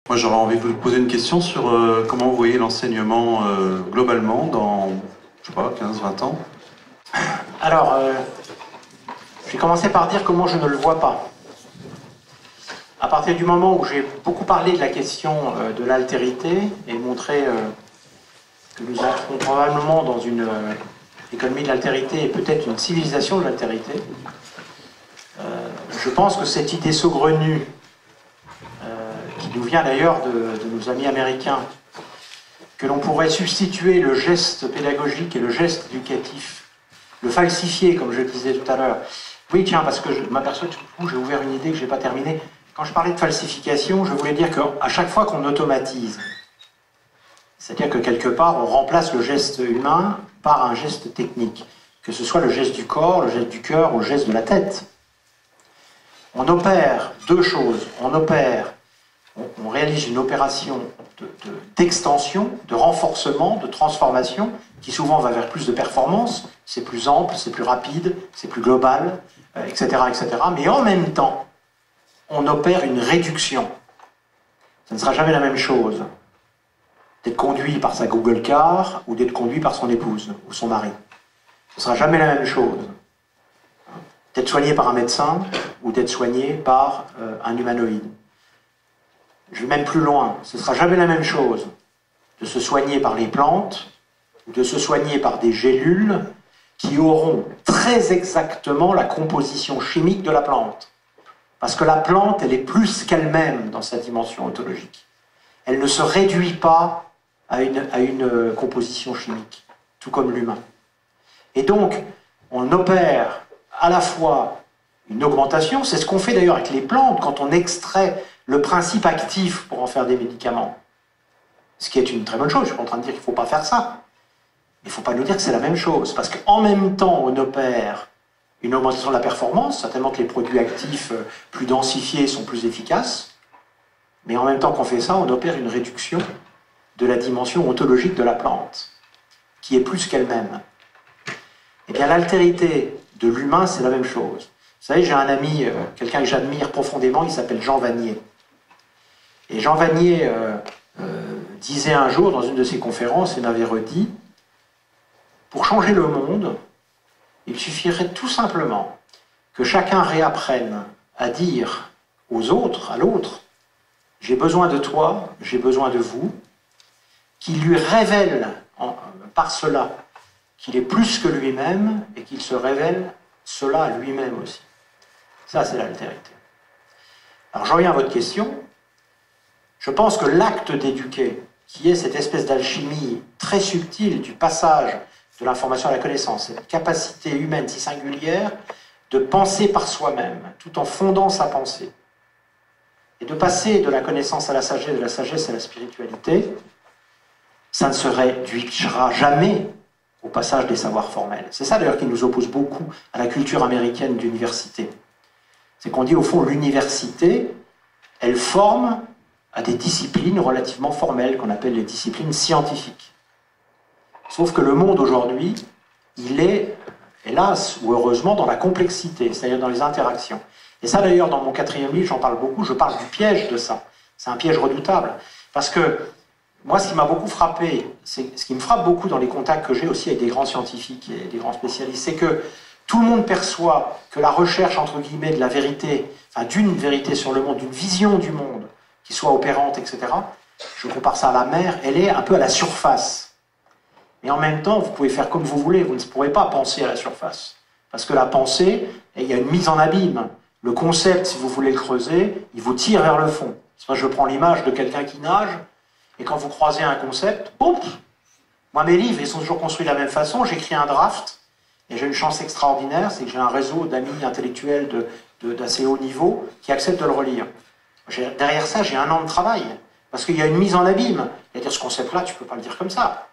Moi, j'aurais envie de vous poser une question sur comment vous voyez l'enseignement globalement dans, je sais pas, 15-20 ans. Alors, je vais commencer par dire comment je ne le vois pas. À partir du moment où j'ai beaucoup parlé de la question de l'altérité et montré que nous entrons probablement dans une économie de l'altérité et peut-être une civilisation de l'altérité, je pense que cette idée saugrenue, qui nous vient d'ailleurs de nos amis américains, que l'on pourrait substituer le geste pédagogique et le geste éducatif, le falsifier, comme je le disais tout à l'heure. Oui, tiens, parce que je m'aperçois que j'ai ouvert une idée que je n'ai pas terminée. Quand je parlais de falsification, je voulais dire qu'à chaque fois qu'on automatise, c'est-à-dire que quelque part, on remplace le geste humain par un geste technique, que ce soit le geste du corps, le geste du cœur ou le geste de la tête. On opère deux choses. On réalise une opération d'extension, de renforcement, de transformation, qui souvent va vers plus de performance, c'est plus ample, c'est plus rapide, c'est plus global, etc., etc. Mais en même temps, on opère une réduction. Ça ne sera jamais la même chose d'être conduit par sa Google Car ou d'être conduit par son épouse ou son mari. Ce ne sera jamais la même chose d'être soigné par un médecin ou d'être soigné par un humanoïde. Je vais même plus loin, ce ne sera jamais la même chose de se soigner par les plantes ou de se soigner par des gélules qui auront très exactement la composition chimique de la plante. Parce que la plante, elle est plus qu'elle-même dans sa dimension ontologique. Elle ne se réduit pas à une composition chimique, tout comme l'humain. Et donc, on opère à la fois une augmentation, c'est ce qu'on fait d'ailleurs avec les plantes quand on extrait le principe actif pour en faire des médicaments. Ce qui est une très bonne chose, je ne suis pas en train de dire qu'il ne faut pas faire ça. Mais il ne faut pas nous dire que c'est la même chose, parce qu'en même temps, on opère une augmentation de la performance, certainement que les produits actifs plus densifiés sont plus efficaces, mais en même temps qu'on fait ça, on opère une réduction de la dimension ontologique de la plante, qui est plus qu'elle-même. Eh bien, l'altérité de l'humain, c'est la même chose. Vous savez, j'ai un ami, quelqu'un que j'admire profondément, il s'appelle Jean Vanier. Et Jean Vanier disait un jour dans une de ses conférences, et m'avait redit, pour changer le monde, il suffirait tout simplement que chacun réapprenne à dire aux autres, à l'autre, j'ai besoin de toi, j'ai besoin de vous, qu'il lui révèle par cela qu'il est plus que lui-même et qu'il se révèle cela à lui-même aussi. Ça, c'est l'altérité. Alors, j'en reviens à votre question. Je pense que l'acte d'éduquer, qui est cette espèce d'alchimie très subtile du passage de l'information à la connaissance, cette capacité humaine si singulière de penser par soi-même, tout en fondant sa pensée, et de passer de la connaissance à la sagesse, de la sagesse à la spiritualité, ça ne se réduira jamais au passage des savoirs formels. C'est ça d'ailleurs qui nous oppose beaucoup à la culture américaine d'université. C'est qu'on dit au fond l'université, elle forme à des disciplines relativement formelles qu'on appelle les disciplines scientifiques. Sauf que le monde aujourd'hui, il est, hélas ou heureusement, dans la complexité, c'est-à-dire dans les interactions. Et ça d'ailleurs, dans mon 4e livre, j'en parle beaucoup, je parle du piège de ça. C'est un piège redoutable. Parce que moi, ce qui m'a beaucoup frappé, ce qui me frappe beaucoup dans les contacts que j'ai aussi avec des grands scientifiques et des grands spécialistes, c'est que tout le monde perçoit que la recherche, entre guillemets, de la vérité, enfin d'une vérité sur le monde, d'une vision du monde, qui soit opérante, etc., je compare ça à la mer, elle est un peu à la surface. Mais en même temps, vous pouvez faire comme vous voulez, vous ne pourrez pas penser à la surface. Parce que la pensée, il y a une mise en abîme. Le concept, si vous voulez le creuser, il vous tire vers le fond. Soit je prends l'image de quelqu'un qui nage, et quand vous croisez un concept, boum. Moi, mes livres, ils sont toujours construits de la même façon. J'écris un draft, et j'ai une chance extraordinaire, c'est que j'ai un réseau d'amis intellectuels d'assez haut niveau qui acceptent de le relire. Derrière ça, j'ai un an de travail, parce qu'il y a une mise en abîme. C'est-à-dire, ce concept-là, tu ne peux pas le dire comme ça.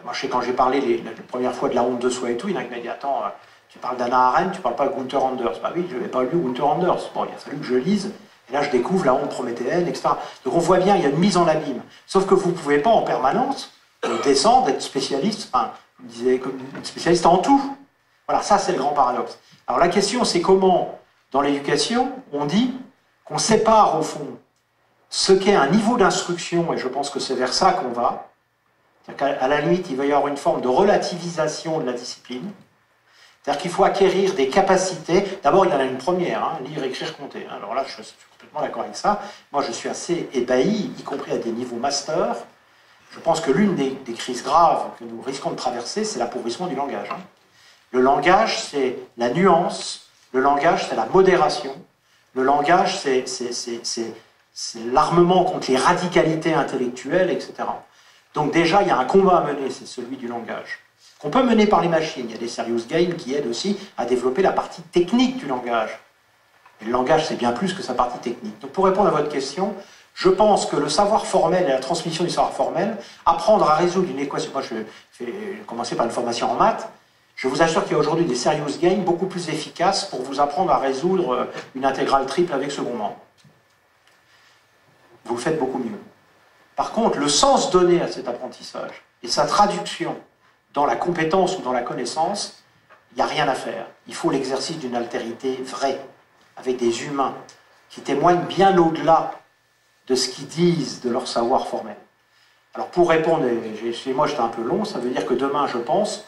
Moi, je sais, quand j'ai parlé la première fois de la honte de soi et tout, il y en a qui m'ont dit, attends, tu parles d'Hannah Arendt, tu ne parles pas de Gunther Anders. Bah oui, je n'avais pas lu Gunther Anders. Bon, il a fallu que je lise. Et là, je découvre la honte prométhéenne, etc. Donc on voit bien, il y a une mise en abîme. Sauf que vous ne pouvez pas en permanence descendre, être spécialiste, enfin, je disais, comme spécialiste en tout. Voilà, ça c'est le grand paradoxe. Alors la question, c'est comment, dans l'éducation, on dit qu'on sépare au fond ce qu'est un niveau d'instruction, et je pense que c'est vers ça qu'on va. C'est-à-dire qu'à la limite, il va y avoir une forme de relativisation de la discipline. C'est-à-dire qu'il faut acquérir des capacités. D'abord, il y en a une première, hein, lire, écrire, compter. Alors là, je suis complètement d'accord avec ça. Moi, je suis assez ébahi, y compris à des niveaux master. Je pense que l'une des crises graves que nous risquons de traverser, c'est l'appauvrissement du langage. Hein. Le langage, c'est la nuance. Le langage, c'est la modération. Le langage, c'est l'armement contre les radicalités intellectuelles, etc. Donc déjà, il y a un combat à mener, c'est celui du langage. Qu'on peut mener par les machines. Il y a des serious games qui aident aussi à développer la partie technique du langage. Et le langage, c'est bien plus que sa partie technique. Donc pour répondre à votre question, je pense que le savoir formel et la transmission du savoir formel, apprendre à résoudre une équation... Moi, je vais commencer par une formation en maths. Je vous assure qu'il y a aujourd'hui des serious games beaucoup plus efficaces pour vous apprendre à résoudre une intégrale triple avec second membre. Vous le faites beaucoup mieux. Par contre, le sens donné à cet apprentissage et sa traduction dans la compétence ou dans la connaissance, il n'y a rien à faire. Il faut l'exercice d'une altérité vraie, avec des humains, qui témoignent bien au-delà de ce qu'ils disent de leur savoir formel. Alors pour répondre, moi j'étais un peu long, ça veut dire que demain, je pense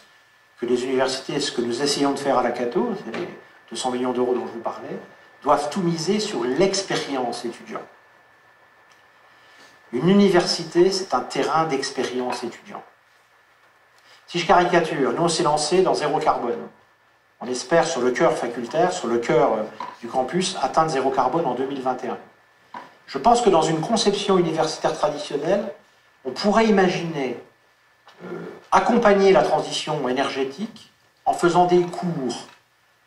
que les universités, ce que nous essayons de faire à la Cato, c'est les 200 millions d'euros dont je vous parlais, doivent tout miser sur l'expérience étudiante. Une université, c'est un terrain d'expérience étudiant. Si je caricature, nous on s'est lancé dans zéro carbone. On espère sur le cœur facultaire, sur le cœur du campus, atteindre zéro carbone en 2021. Je pense que dans une conception universitaire traditionnelle, on pourrait imaginer accompagner la transition énergétique en faisant des cours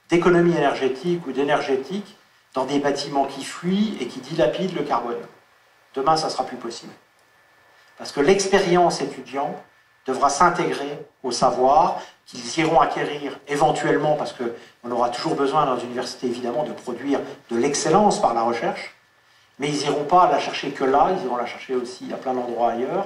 d'économie énergétique ou d'énergétique dans des bâtiments qui fuient et qui dilapident le carbone. Demain, ça ne sera plus possible. Parce que l'expérience étudiante devra s'intégrer au savoir qu'ils iront acquérir éventuellement, parce qu'on aura toujours besoin dans une université évidemment de produire de l'excellence par la recherche, mais ils n'iront pas la chercher que là, ils iront la chercher aussi à plein d'endroits ailleurs,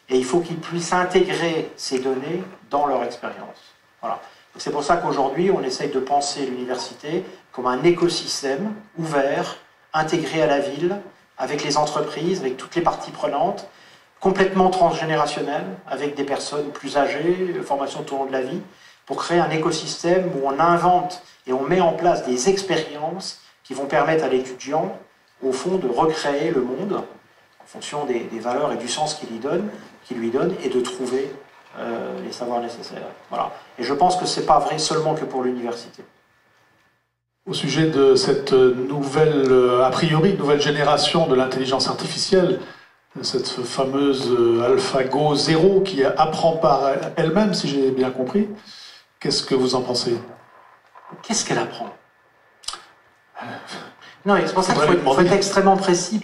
et il faut qu'ils puissent intégrer ces données dans leur expérience. Voilà. C'est pour ça qu'aujourd'hui, on essaye de penser l'université comme un écosystème ouvert, intégré à la ville, avec les entreprises, avec toutes les parties prenantes, complètement transgénérationnel, avec des personnes plus âgées, formation tout au long de la vie, pour créer un écosystème où on invente et on met en place des expériences qui vont permettre à l'étudiant, au fond, de recréer le monde en fonction des valeurs et du sens qu'il lui donne, et de trouver les savoirs nécessaires. Voilà. Et je pense que ce n'est pas vrai seulement que pour l'université. Au sujet de cette nouvelle, a priori, nouvelle génération de l'intelligence artificielle, cette fameuse AlphaGo 0 qui apprend par elle-même, si j'ai bien compris. Qu'est-ce que vous en pensez? Qu'est-ce qu'elle apprend? Non, c'est pour ça qu'il faut être extrêmement précis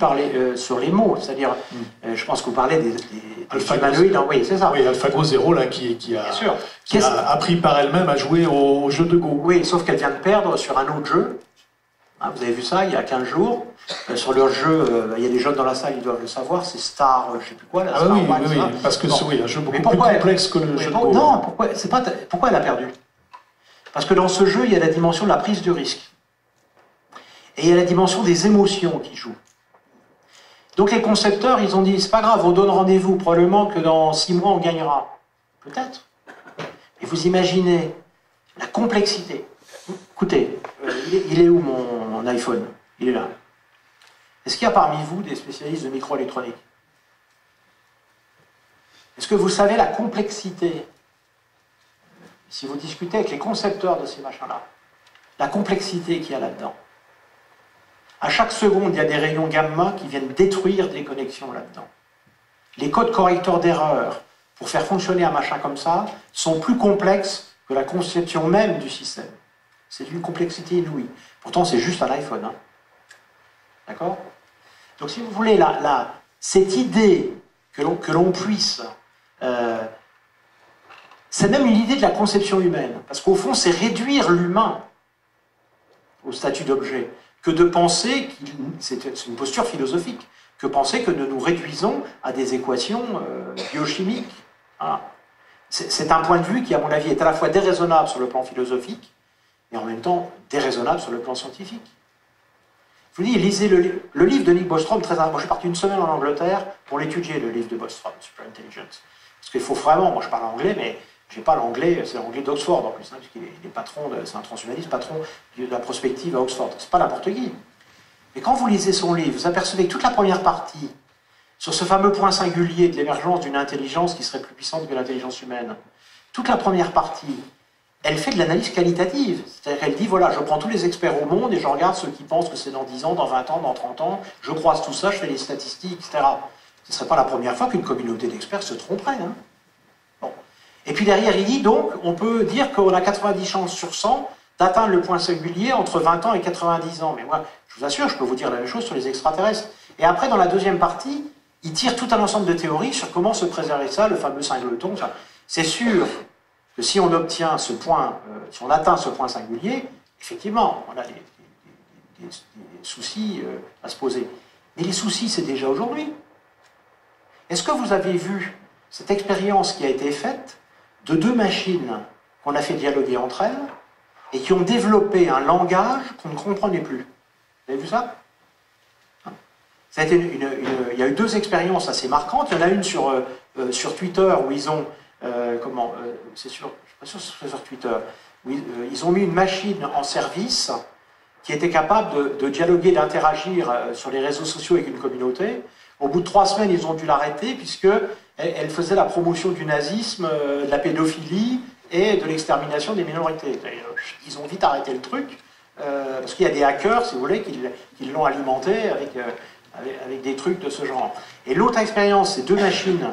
sur les mots. C'est-à-dire, je pense que vous parlez des humanoïdes. Oui, c'est ça. Oui, AlphaGo 0, là, qui a appris par elle-même à jouer au jeu de Go. Oui, sauf qu'elle vient de perdre sur un autre jeu. Hein, vous avez vu ça il y a 15 jours. Sur leur jeu, il y a des jeunes dans la salle, ils doivent le savoir, c'est Star, je ne sais plus quoi. Ah oui, oui, parce que c'est un jeu beaucoup plus complexe que le jeu de Go. Non, pourquoi elle a perdu? Parce que dans ce jeu, il y a la dimension de la prise de risque. Et il y a la dimension des émotions qui jouent. Donc les concepteurs, ils ont dit, c'est pas grave, on donne rendez-vous, probablement que dans 6 mois, on gagnera. Peut-être. Et vous imaginez la complexité. Écoutez, il est où mon iPhone? Il est là. Est-ce qu'il y a parmi vous des spécialistes de microélectronique? Est-ce que vous savez la complexité? Si vous discutez avec les concepteurs de ces machins-là, la complexité qu'il y a là-dedans. À chaque seconde, il y a des rayons gamma qui viennent détruire des connexions là-dedans. Les codes correcteurs d'erreurs pour faire fonctionner un machin comme ça sont plus complexes que la conception même du système. C'est d'une complexité inouïe. Pourtant, c'est juste un iPhone. Hein. D'accord? Donc, si vous voulez, cette idée que l'on puisse... c'est même une idée de la conception humaine. Parce qu'au fond, c'est réduire l'humain au statut d'objet, que de penser, c'est une posture philosophique, que penser que nous nous réduisons à des équations biochimiques. Voilà. C'est un point de vue qui, à mon avis, est à la fois déraisonnable sur le plan philosophique, et en même temps déraisonnable sur le plan scientifique. Il Je vous dis, lisez le livre de Nick Bostrom, très important. Moi, je suis parti une semaine en Angleterre pour l'étudier, le livre de Bostrom, Superintelligence. Parce qu'il faut vraiment, moi je parle anglais, mais je n'ai pas l'anglais, c'est l'anglais d'Oxford en plus, hein, puisqu'il est patron, c'est un transhumaniste, patron de la prospective à Oxford. C'est pas n'importe qui. Mais quand vous lisez son livre, vous apercevez que toute la première partie, sur ce fameux point singulier de l'émergence d'une intelligence qui serait plus puissante que l'intelligence humaine, toute la première partie, elle fait de l'analyse qualitative. C'est-à-dire qu'elle dit, voilà, je prends tous les experts au monde et je regarde ceux qui pensent que c'est dans 10 ans, dans 20 ans, dans 30 ans, je croise tout ça, je fais les statistiques, etc. Ce ne serait pas la première fois qu'une communauté d'experts se tromperait. Hein. Bon. Et puis derrière, il dit, donc, on peut dire qu'on a 90 chances sur 100 d'atteindre le point singulier entre 20 ans et 90 ans. Mais moi, je vous assure, je peux vous dire la même chose sur les extraterrestres. Et après, dans la deuxième partie, il tire tout un ensemble de théories sur comment se préserver ça, le fameux singleton. C'est sûr que si on obtient ce point, si on atteint ce point singulier, effectivement, on a des soucis à se poser. Mais les soucis, c'est déjà aujourd'hui. Est-ce que vous avez vu cette expérience qui a été faite de deux machines qu'on a fait dialoguer entre elles et qui ont développé un langage qu'on ne comprenait plus? Vous avez vu ça? Ça a été il y a eu deux expériences assez marquantes. Il y en a une sur Twitter où ils ont... c'est sûr, je ne suis pas sûr que c'est sur Twitter. Où ils ont mis une machine en service qui était capable de dialoguer, d'interagir sur les réseaux sociaux avec une communauté. Au bout de 3 semaines, ils ont dû l'arrêter puisqu'elle faisait la promotion du nazisme, de la pédophilie et de l'extermination des minorités. Ils ont vite arrêté le truc parce qu'il y a des hackers, si vous voulez, qui l'ont alimenté avec des trucs de ce genre. Et l'autre expérience, c'est deux machines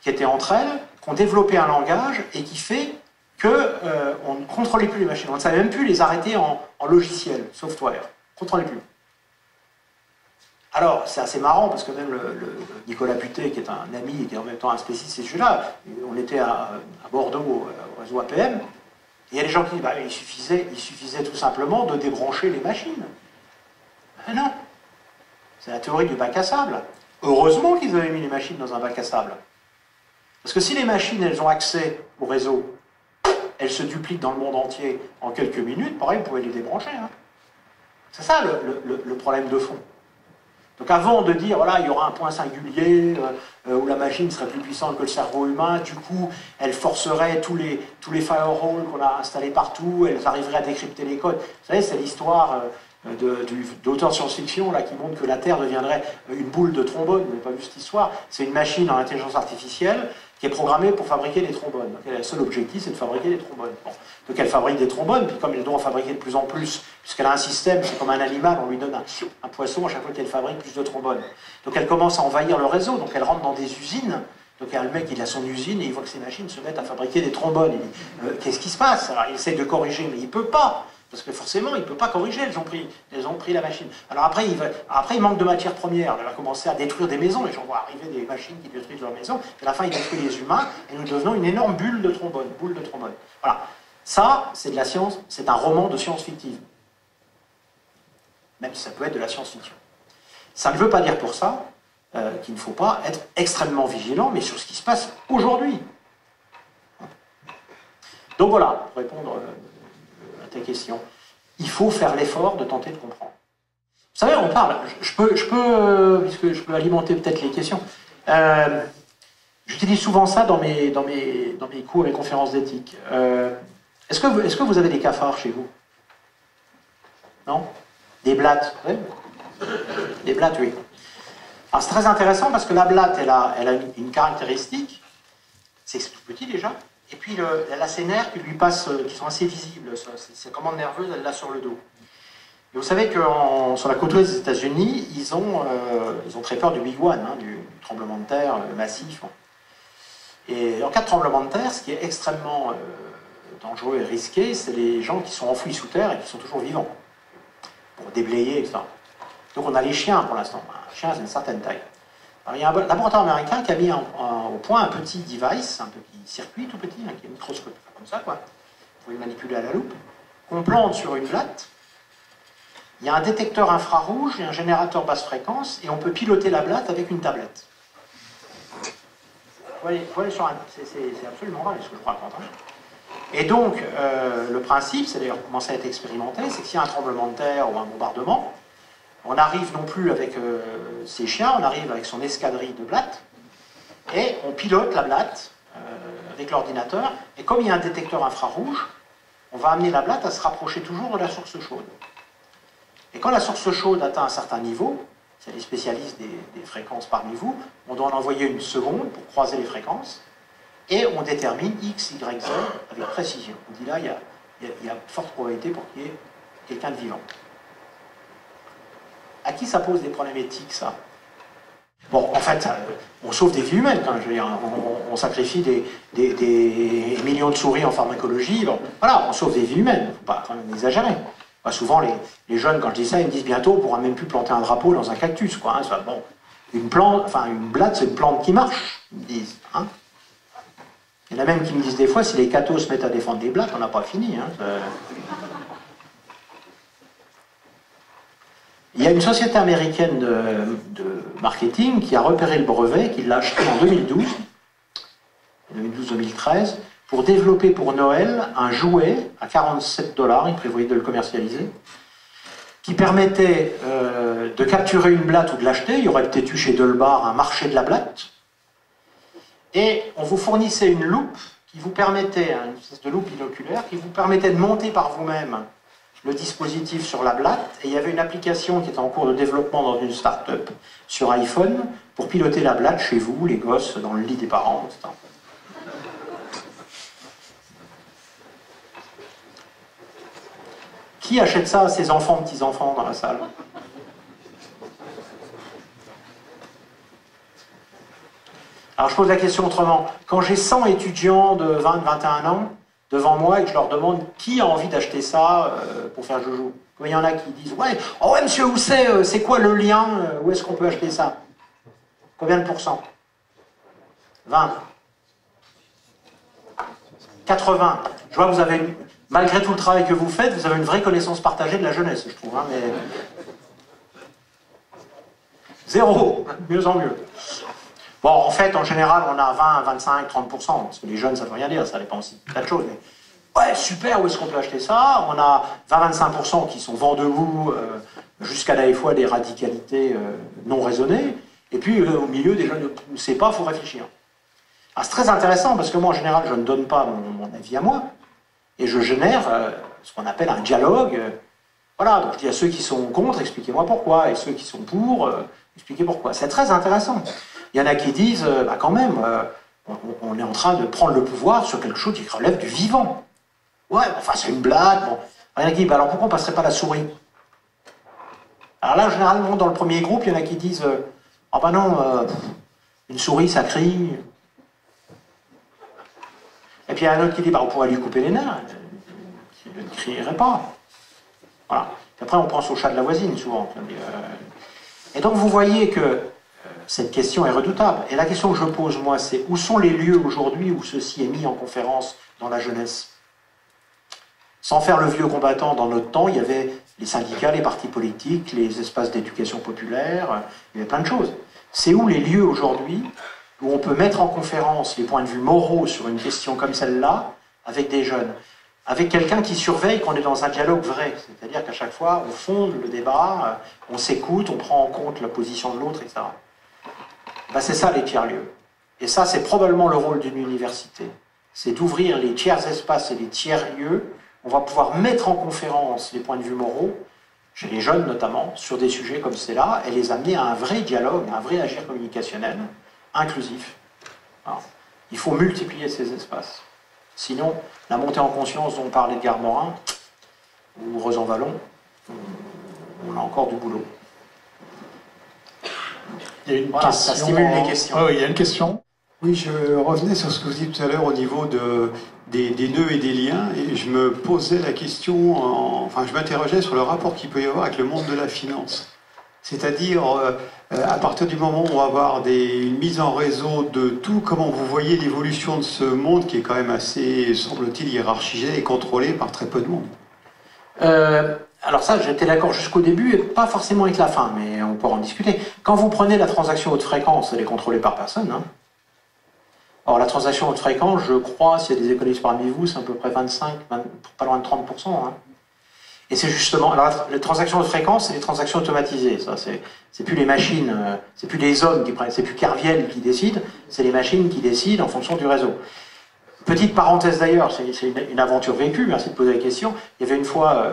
qui étaient entre elles, qui ont développé un langage et qui fait qu'on ne contrôlait plus les machines. On ne savait même plus les arrêter en logiciel, software. On ne contrôlait plus. Alors, c'est assez marrant parce que même le Nicolas Putet, qui est un ami et qui est en même temps un spécialiste de ces sujets-là, on était à Bordeaux, au réseau APM, et il y a des gens qui disent bah, il suffisait tout simplement de débrancher les machines. Ben non. C'est la théorie du bac à sable. Heureusement qu'ils avaient mis les machines dans un bac à sable. Parce que si les machines, elles ont accès au réseau, elles se dupliquent dans le monde entier en quelques minutes, pareil, vous pouvez les débrancher. Hein. C'est ça le problème de fond. Donc avant de dire, voilà, il y aura un point singulier où la machine serait plus puissante que le cerveau humain, du coup, elle forcerait tous les firewalls qu'on a installés partout, elles arriveraient à décrypter les codes. Vous savez, c'est l'histoire d'auteurs de science-fiction là, qui montrent que la Terre deviendrait une boule de trombone. Vous n'avez pas vu cette histoire? C'est une machine en intelligence artificielle qui est programmée pour fabriquer des trombones. Donc, le seul objectif, c'est de fabriquer des trombones. Bon. Donc elle fabrique des trombones, puis comme elle doit en fabriquer de plus en plus, puisqu'elle a un système, c'est comme un animal, on lui donne un poisson à chaque fois qu'elle fabrique plus de trombones. Donc elle commence à envahir le réseau, donc elle rentre dans des usines. Donc il y a le mec, il a son usine et il voit que ces machines se mettent à fabriquer des trombones. Il dit, qu'est-ce qui se passe? Alors il essaie de corriger, mais il ne peut pas. Parce que forcément, il ne peut pas corriger, elles ont pris la machine. Alors après, il manque de matière première. Il va commencer à détruire des maisons. Les gens vont arriver des machines qui détruisent leurs maisons. Et à la fin, il détruit les humains. Et nous devenons une énorme boule de trombone. Voilà. Ça, c'est de la science. C'est un roman de science fictive. Même si ça peut être de la science-fiction. Ça ne veut pas dire pour ça qu'il ne faut pas être extrêmement vigilant, mais sur ce qui se passe aujourd'hui. Donc voilà, pour répondre à ta question. Il faut faire l'effort de tenter de comprendre. Vous savez, on parle, puisque je peux alimenter peut-être les questions, j'utilise souvent ça dans mes cours et conférences d'éthique. Est-ce que vous avez des cafards chez vous? Non? Des blattes? Oui. Des blattes, oui. Alors c'est très intéressant parce que la blatte, elle a une caractéristique, c'est tout petit déjà, et puis elle a ses nerfs qui lui passent, qui sont assez visibles, ses commandes nerveuses, elle l'a sur le dos. Et vous savez que sur la côte ouest des États-Unis, ils ont très peur du Big One, hein, du tremblement de terre massif. Et en cas de tremblement de terre, ce qui est extrêmement dangereux et risqué, c'est les gens qui sont enfouis sous terre et qui sont toujours vivants, pour déblayer, etc. Donc on a les chiens pour l'instant. Un chien, c'est une certaine taille. Alors, il y a un laboratoire américain qui a mis au point un petit device, un petit circuit tout petit, hein, qui est microscopique, comme ça, quoi. Vous pouvez le manipuler à la loupe, qu'on plante sur une blatte. Il y a un détecteur infrarouge et un générateur basse fréquence, et on peut piloter la blatte avec une tablette. Vous voyez sur un... C'est absolument vrai ce que je vous raconte. Hein. Et donc, le principe, c'est d'ailleurs commencé à être expérimenté, c'est que s'il y a un tremblement de terre ou un bombardement, On arrive non plus avec ses chiens, on arrive avec son escadrille de blattes, et on pilote la blatte avec l'ordinateur, et comme il y a un détecteur infrarouge, on va amener la blatte à se rapprocher toujours de la source chaude. Et quand la source chaude atteint un certain niveau, c'est les spécialistes des fréquences parmi vous, on doit en envoyer une seconde pour croiser les fréquences, et on détermine X, Y, Z avec précision. On dit là, il y a forte probabilité pour qu'il y ait quelqu'un de vivant. À qui ça pose des problèmes éthiques, ça? Bon, en fait, on sauve des vies humaines, quand même, je veux dire, on sacrifie des millions de souris en pharmacologie, bon, voilà, on sauve des vies humaines, il ne faut pas quand même exagérer. Bah, souvent, les jeunes, quand je dis ça, ils me disent bientôt, on ne pourra même plus planter un drapeau dans un cactus, quoi. Hein, bon, une blatte, c'est une plante qui marche, ils me disent. Hein. Il y en a même qui me disent des fois, si les cathos se mettent à défendre les blattes, on n'a pas fini. Hein, il y a une société américaine de marketing qui a repéré le brevet, qui l'a acheté en 2012-2013, pour développer pour Noël un jouet à 47 $, il prévoyait de le commercialiser, qui permettait de capturer une blatte ou de l'acheter. Il y aurait peut-être eu chez Delbar un marché de la blatte. Et on vous fournissait une loupe qui vous permettait, une espèce de loupe binoculaire, qui vous permettait de monter par vous-même le dispositif sur la blatte. Et il y avait une application qui était en cours de développement dans une start-up sur iPhone pour piloter la blatte chez vous, les gosses, dans le lit des parents, etc. Qui achète ça à ses enfants, petits-enfants dans la salle? Alors je pose la question autrement. Quand j'ai 100 étudiants de 20-21 ans devant moi et que je leur demande qui a envie d'acheter ça pour faire joujou, il y en a qui disent « Ouais, oh ouais monsieur Housset, c'est quoi le lien? Où est-ce qu'on peut acheter ça ?» Combien de pourcents? 20. 80. Je vois que vous avez, malgré tout le travail que vous faites, vous avez une vraie connaissance partagée de la jeunesse, je trouve. Hein, mais... 0, mieux en mieux. Bon, en fait, en général, on a 20, 25, 30%, parce que les jeunes, ça ne veut rien dire, ça dépend aussi de tas de choses. Mais... Ouais, super, où est-ce qu'on peut acheter ça? On a 20-25% qui sont vent debout, jusqu'à des fois des radicalités non raisonnées. Et puis, au milieu, des jeunes ne savent pas, il faut réfléchir. Ah, c'est très intéressant, parce que moi, en général, je ne donne pas mon avis à moi, et je génère ce qu'on appelle un dialogue. Voilà, donc je dis à ceux qui sont contre, expliquez-moi pourquoi, et ceux qui sont pour, expliquez pourquoi. C'est très intéressant. Il y en a qui disent, bah quand même, on est en train de prendre le pouvoir sur quelque chose qui relève du vivant. Ouais, enfin c'est une blague. Bon. Il y en a qui disent, bah alors pourquoi on ne passerait pas la souris? Alors là, généralement, dans le premier groupe, il y en a qui disent, ah bah non, une souris, ça crie. Et puis il y a un autre qui dit, bah on pourrait lui couper les nerfs. Il ne crierait pas. Voilà. Et après, on pense au chat de la voisine, souvent. Et donc, vous voyez que cette question est redoutable. Et la question que je pose, moi, c'est où sont les lieux aujourd'hui où ceci est mis en conférence dans la jeunesse? Sans faire le vieux combattant, dans notre temps, il y avait les syndicats, les partis politiques, les espaces d'éducation populaire, il y avait plein de choses. C'est où les lieux aujourd'hui où on peut mettre en conférence les points de vue moraux sur une question comme celle-là avec des jeunes, avec quelqu'un qui surveille qu'on est dans un dialogue vrai, c'est-à-dire qu'à chaque fois on fonde le débat, on s'écoute, on prend en compte la position de l'autre, etc. Ben, c'est ça les tiers-lieux. Et ça, c'est probablement le rôle d'une université. C'est d'ouvrir les tiers-espaces et les tiers-lieux. On va pouvoir mettre en conférence les points de vue moraux, chez les jeunes notamment, sur des sujets comme ceux-là, et les amener à un vrai dialogue, à un vrai agir communicationnel, inclusif. Alors, il faut multiplier ces espaces. Sinon, la montée en conscience dont parlait Edgar Morin, ou Rosan-Vallon, on a encore du boulot. Il y a une voilà, question. Ça stimule les questions. Oh, il y a une question. Oui, je revenais sur ce que vous disiez tout à l'heure au niveau des nœuds et des liens, et je me posais la question, enfin je m'interrogeais sur le rapport qu'il peut y avoir avec le monde de la finance. C'est-à-dire, à partir du moment où on va avoir une mise en réseau de tout, comment vous voyez l'évolution de ce monde qui est quand même assez, semble-t-il, hiérarchisé et contrôlé par très peu de monde? Alors ça, j'étais d'accord jusqu'au début, et pas forcément avec la fin, mais on pourra en discuter. Quand vous prenez la transaction haute fréquence, elle est contrôlée par personne. Hein. Alors la transaction haute fréquence, je crois, s'il y a des économistes parmi vous, c'est à peu près 25, pas loin de 30%. Hein. Et c'est justement, alors les transactions de fréquence, c'est les transactions automatisées. Ça, c'est plus les machines, c'est plus les hommes qui prennent, c'est plus Kerviel qui décide, c'est les machines qui décident en fonction du réseau. Petite parenthèse d'ailleurs, c'est une aventure vécue, merci de poser la question. Il y avait une fois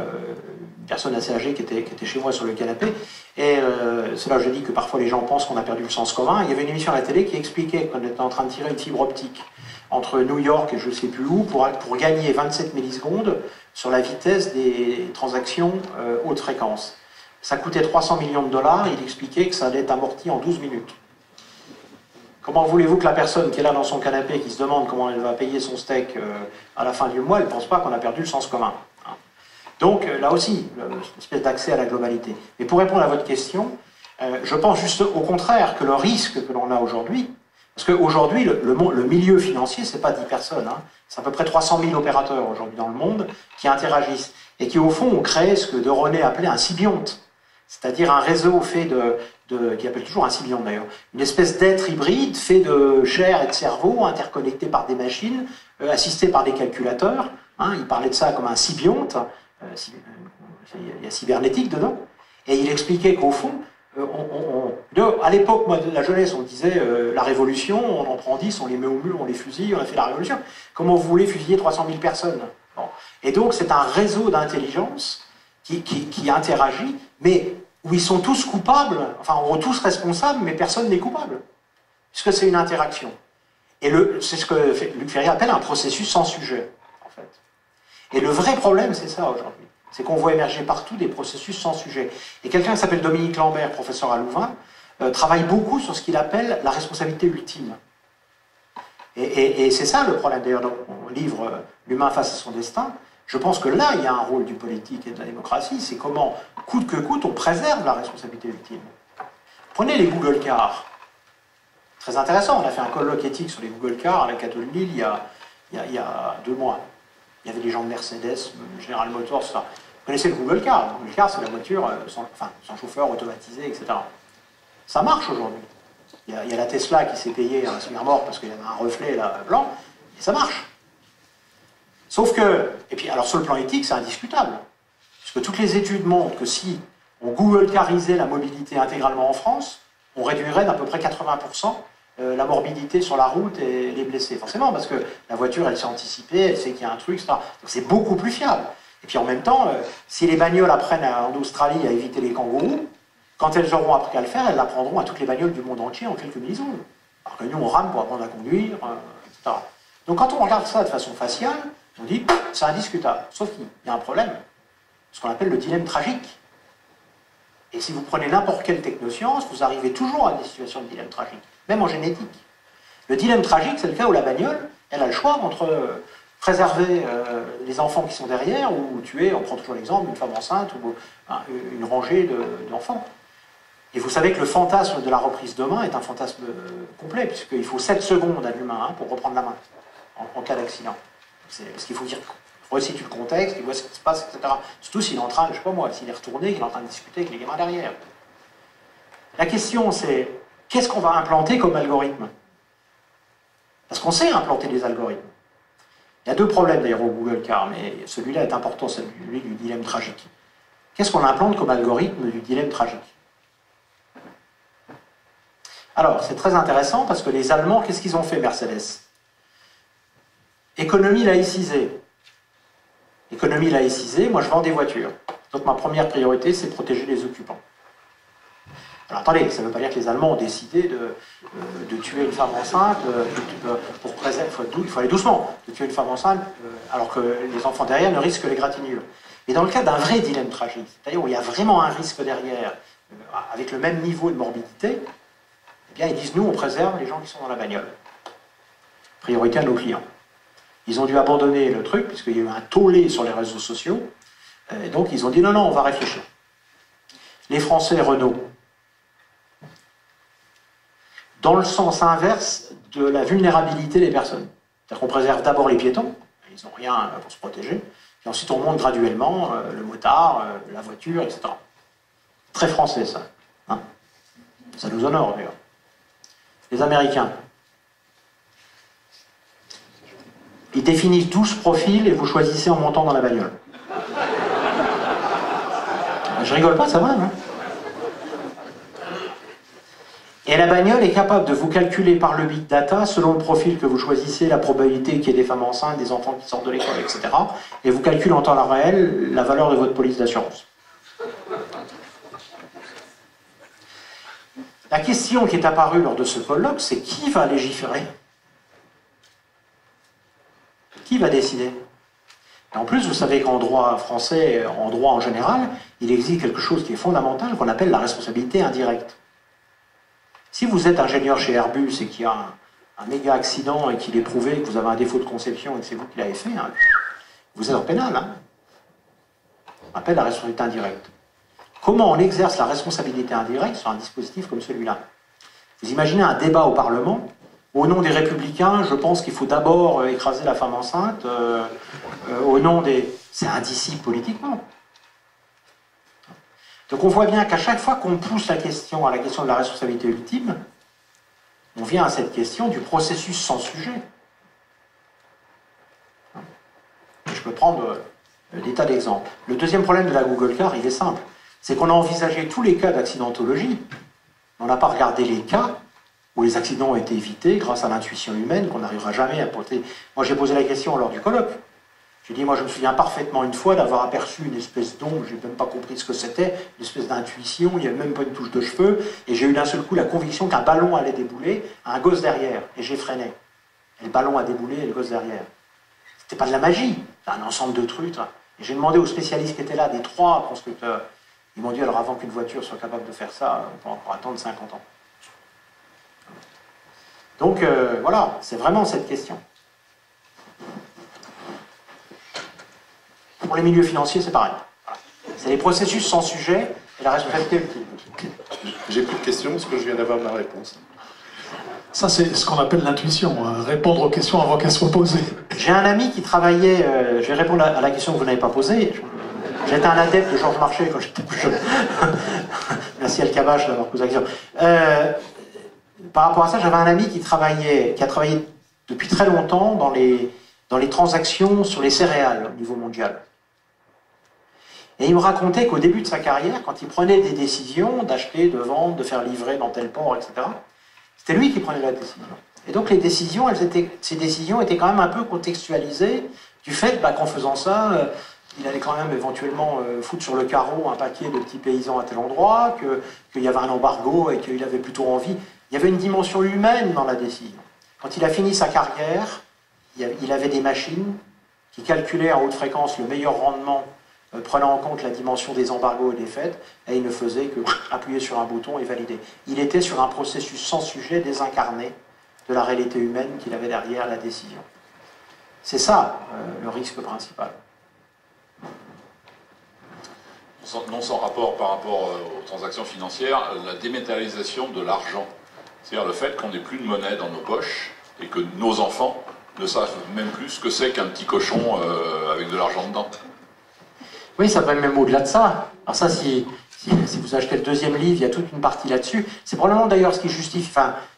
une personne assez âgée qui était chez moi sur le canapé, et c'est là que je dis que parfois les gens pensent qu'on a perdu le sens commun. Il y avait une émission à la télé qui expliquait qu'on était en train de tirer une fibre optique entre New York et je ne sais plus où pour gagner 27 millisecondes sur la vitesse des transactions haute fréquence. Ça coûtait 300 millions de dollars, il expliquait que ça allait être amorti en 12 minutes. Comment voulez-vous que la personne qui est là dans son canapé, qui se demande comment elle va payer son steak à la fin du mois, elle ne pense pas qu'on a perdu le sens commun, hein. Donc là aussi, une espèce d'accès à la globalité. Mais pour répondre à votre question, je pense juste au contraire que le risque que l'on a aujourd'hui, parce qu'aujourd'hui, le milieu financier, c'est pas 10 personnes, hein. C'est à peu près 300 000 opérateurs aujourd'hui dans le monde qui interagissent et qui, au fond, ont créé ce que de René appelait un symbionte, c'est-à-dire un réseau fait qui appelle toujours un symbionte d'ailleurs, une espèce d'être hybride fait de chair et de cerveau interconnectés par des machines, assistés par des calculateurs, hein. Il parlait de ça comme un symbionte, il y a cybernétique dedans, et il expliquait qu'au fond, à l'époque, moi, de la jeunesse, on disait la révolution, on en prend 10, on les met au mur, on les fusille, on a fait la révolution. Comment vous voulez fusiller 300 000 personnes? Bon. Et donc, c'est un réseau d'intelligence qui interagit, mais où ils sont tous coupables, enfin, on est tous responsables, mais personne n'est coupable, puisque c'est une interaction. Et c'est ce que Luc Ferry appelle un processus sans sujet, en fait. Et le vrai problème, c'est ça aujourd'hui. C'est qu'on voit émerger partout des processus sans sujet. Et quelqu'un qui s'appelle Dominique Lambert, professeur à Louvain, travaille beaucoup sur ce qu'il appelle la responsabilité ultime. Et c'est ça le problème. D'ailleurs, dans mon livre « L'humain face à son destin », je pense que là, il y a un rôle du politique et de la démocratie, c'est comment, coûte que coûte, on préserve la responsabilité ultime. Prenez les Google Cars. Très intéressant, on a fait un colloque éthique sur les Google Cars à la Cato de Lille il y a 2 mois. Il y avait des gens de Mercedes, General Motors, ça. Vous connaissez le Google Car? Le Google Car, c'est la voiture sans chauffeur, automatisé, etc. Ça marche aujourd'hui. Il y a la Tesla qui s'est payée à se mort parce qu'il y avait un reflet là, blanc, et ça marche. Sauf que, et puis alors sur le plan éthique, c'est indiscutable. Parce que toutes les études montrent que si on Google Carisait la mobilité intégralement en France, on réduirait d'à peu près 80% la morbidité sur la route et les blessés. Forcément, parce que la voiture, elle s'est anticipée, elle sait qu'il y a un truc, etc. Donc c'est beaucoup plus fiable. Et puis en même temps, si les bagnoles apprennent en Australie à éviter les kangourous, quand elles auront appris à le faire, elles l'apprendront à toutes les bagnoles du monde entier en quelques millisecondes. Alors que nous, on rame pour apprendre à conduire, etc. Donc quand on regarde ça de façon faciale, on dit, c'est indiscutable. Sauf qu'il y a un problème, ce qu'on appelle le dilemme tragique. Et si vous prenez n'importe quelle technoscience, vous arrivez toujours à des situations de dilemme tragique, même en génétique. Le dilemme tragique, c'est le cas où la bagnole, elle a le choix entre préserver les enfants qui sont derrière ou tuer, on prend toujours l'exemple d'une femme enceinte ou une rangée d'enfants. Et vous savez que le fantasme de la reprise de main est un fantasme complet, puisqu'il faut 7 secondes à l'humain pour reprendre la main en cas d'accident. Parce qu'il faut dire, resitue le contexte, il voit ce qui se passe, etc. Surtout s'il est en train, je sais pas moi, s'il est retourné, qu'il est en train de discuter avec les gamins derrière. La question c'est, qu'est-ce qu'on va implanter comme algorithme? Parce qu'on sait implanter des algorithmes. Il y a 2 problèmes d'ailleurs au Google Car, mais celui-là est important, celui du dilemme tragique. Qu'est-ce qu'on implante comme algorithme du dilemme tragique? Alors, c'est très intéressant parce que les Allemands, qu'est-ce qu'ils ont fait, Mercedes? Économie laïcisée. Économie laïcisée, moi je vends des voitures. Donc ma première priorité, c'est protéger les occupants. Alors attendez, ça ne veut pas dire que les Allemands ont décidé de tuer une femme enceinte pour préserver, il faut aller doucement, de tuer une femme enceinte alors que les enfants derrière ne risquent que les gratignures. Mais dans le cas d'un vrai dilemme tragique, c'est-à-dire où il y a vraiment un risque derrière, avec le même niveau de morbidité, eh bien ils disent, nous on préserve les gens qui sont dans la bagnole. Priorité à nos clients. Ils ont dû abandonner le truc, puisqu'il y a eu un tollé sur les réseaux sociaux, et donc ils ont dit, non, non, on va réfléchir. Les Français, Renault, dans le sens inverse de la vulnérabilité des personnes. C'est-à-dire qu'on préserve d'abord les piétons, ils n'ont rien pour se protéger, et ensuite on monte graduellement le motard, la voiture, etc. Très français ça. Hein, ça nous honore d'ailleurs. Les Américains, ils définissent 12 profils et vous choisissez en montant dans la bagnole. Je rigole pas, ça va, hein. Et la bagnole est capable de vous calculer par le big data, selon le profil que vous choisissez, la probabilité qu'il y ait des femmes enceintes, des enfants qui sortent de l'école, etc. Et vous calcule en temps réel la valeur de votre police d'assurance. La question qui est apparue lors de ce colloque, c'est qui va légiférer? Qui va décider? Et en plus, vous savez qu'en droit français, en droit en général, il existe quelque chose qui est fondamental, qu'on appelle la responsabilité indirecte. Si vous êtes ingénieur chez Airbus et qu'il y a un méga accident et qu'il est prouvé que vous avez un défaut de conception et que c'est vous qui l'avez fait, hein, vous êtes en pénal. Hein. On appelle la responsabilité indirecte. Comment on exerce la responsabilité indirecte sur un dispositif comme celui-là? Vous imaginez un débat au Parlement. Au nom des Républicains, je pense qu'il faut d'abord écraser la femme enceinte. Au nom des... C'est indicible politiquement. Donc on voit bien qu'à chaque fois qu'on pousse la question à la question de la responsabilité ultime, on vient à cette question du processus sans sujet. Je peux prendre des tas d'exemples. Le deuxième problème de la Google Car, il est simple. C'est qu'on a envisagé tous les cas d'accidentologie. On n'a pas regardé les cas où les accidents ont été évités grâce à l'intuition humaine qu'on n'arrivera jamais à porter. Moi j'ai posé la question lors du colloque. J'ai dit, moi je me souviens parfaitement une fois d'avoir aperçu une espèce d'ombre, je n'ai même pas compris ce que c'était, une espèce d'intuition, il n'y avait même pas une touche de cheveux, et j'ai eu d'un seul coup la conviction qu'un ballon allait débouler à un gosse derrière, et j'ai freiné. Et le ballon a déboulé et le gosse derrière. C'était pas de la magie, c'était un ensemble de trucs. Et j'ai demandé aux spécialistes qui étaient là, des 3 constructeurs, ils m'ont dit, alors avant qu'une voiture soit capable de faire ça, on peut encore attendre 50 ans. Donc voilà, c'est vraiment cette question. Pour les milieux financiers, c'est pareil. Voilà. C'est les processus sans sujet et la responsabilité ultime. J'ai plus de questions parce que je viens d'avoir ma réponse. Ça, c'est ce qu'on appelle l'intuition, répondre aux questions avant qu'elles soient posées. J'ai un ami qui travaillait, je vais répondre à la question que vous n'avez pas posée. J'étais un adepte de Georges Marchais quand j'étais plus jeune. Merci Al-Kabash d'avoir posé la question. Par rapport à ça, j'avais un ami qui a travaillé depuis très longtemps dans les transactions sur les céréales au niveau mondial. Et il me racontait qu'au début de sa carrière, quand il prenait des décisions d'acheter, de vendre, de faire livrer dans tel port, etc., c'était lui qui prenait la décision. Et donc les décisions, ces décisions étaient quand même un peu contextualisées du fait qu'en faisant ça, il allait quand même éventuellement foutre sur le carreau un paquet de petits paysans à tel endroit, qu'il y avait un embargo et qu'il avait plutôt envie. Il y avait une dimension humaine dans la décision. Quand il a fini sa carrière, il avait des machines qui calculaient en haute fréquence le meilleur rendement, prenant en compte la dimension des embargos et des fêtes, et il ne faisait que appuyer sur un bouton et valider. Il était sur un processus sans sujet, désincarné de la réalité humaine qu'il avait derrière la décision. C'est ça le risque principal. Non sans rapport par rapport aux transactions financières, la dématérialisation de l'argent. C'est-à-dire le fait qu'on n'ait plus de monnaie dans nos poches et que nos enfants ne savent même plus ce que c'est qu'un petit cochon avec de l'argent dedans. Oui, ça va même au-delà de ça. Alors ça, si vous achetez le deuxième livre, il y a toute une partie là-dessus. C'est probablement d'ailleurs ce qui justifie,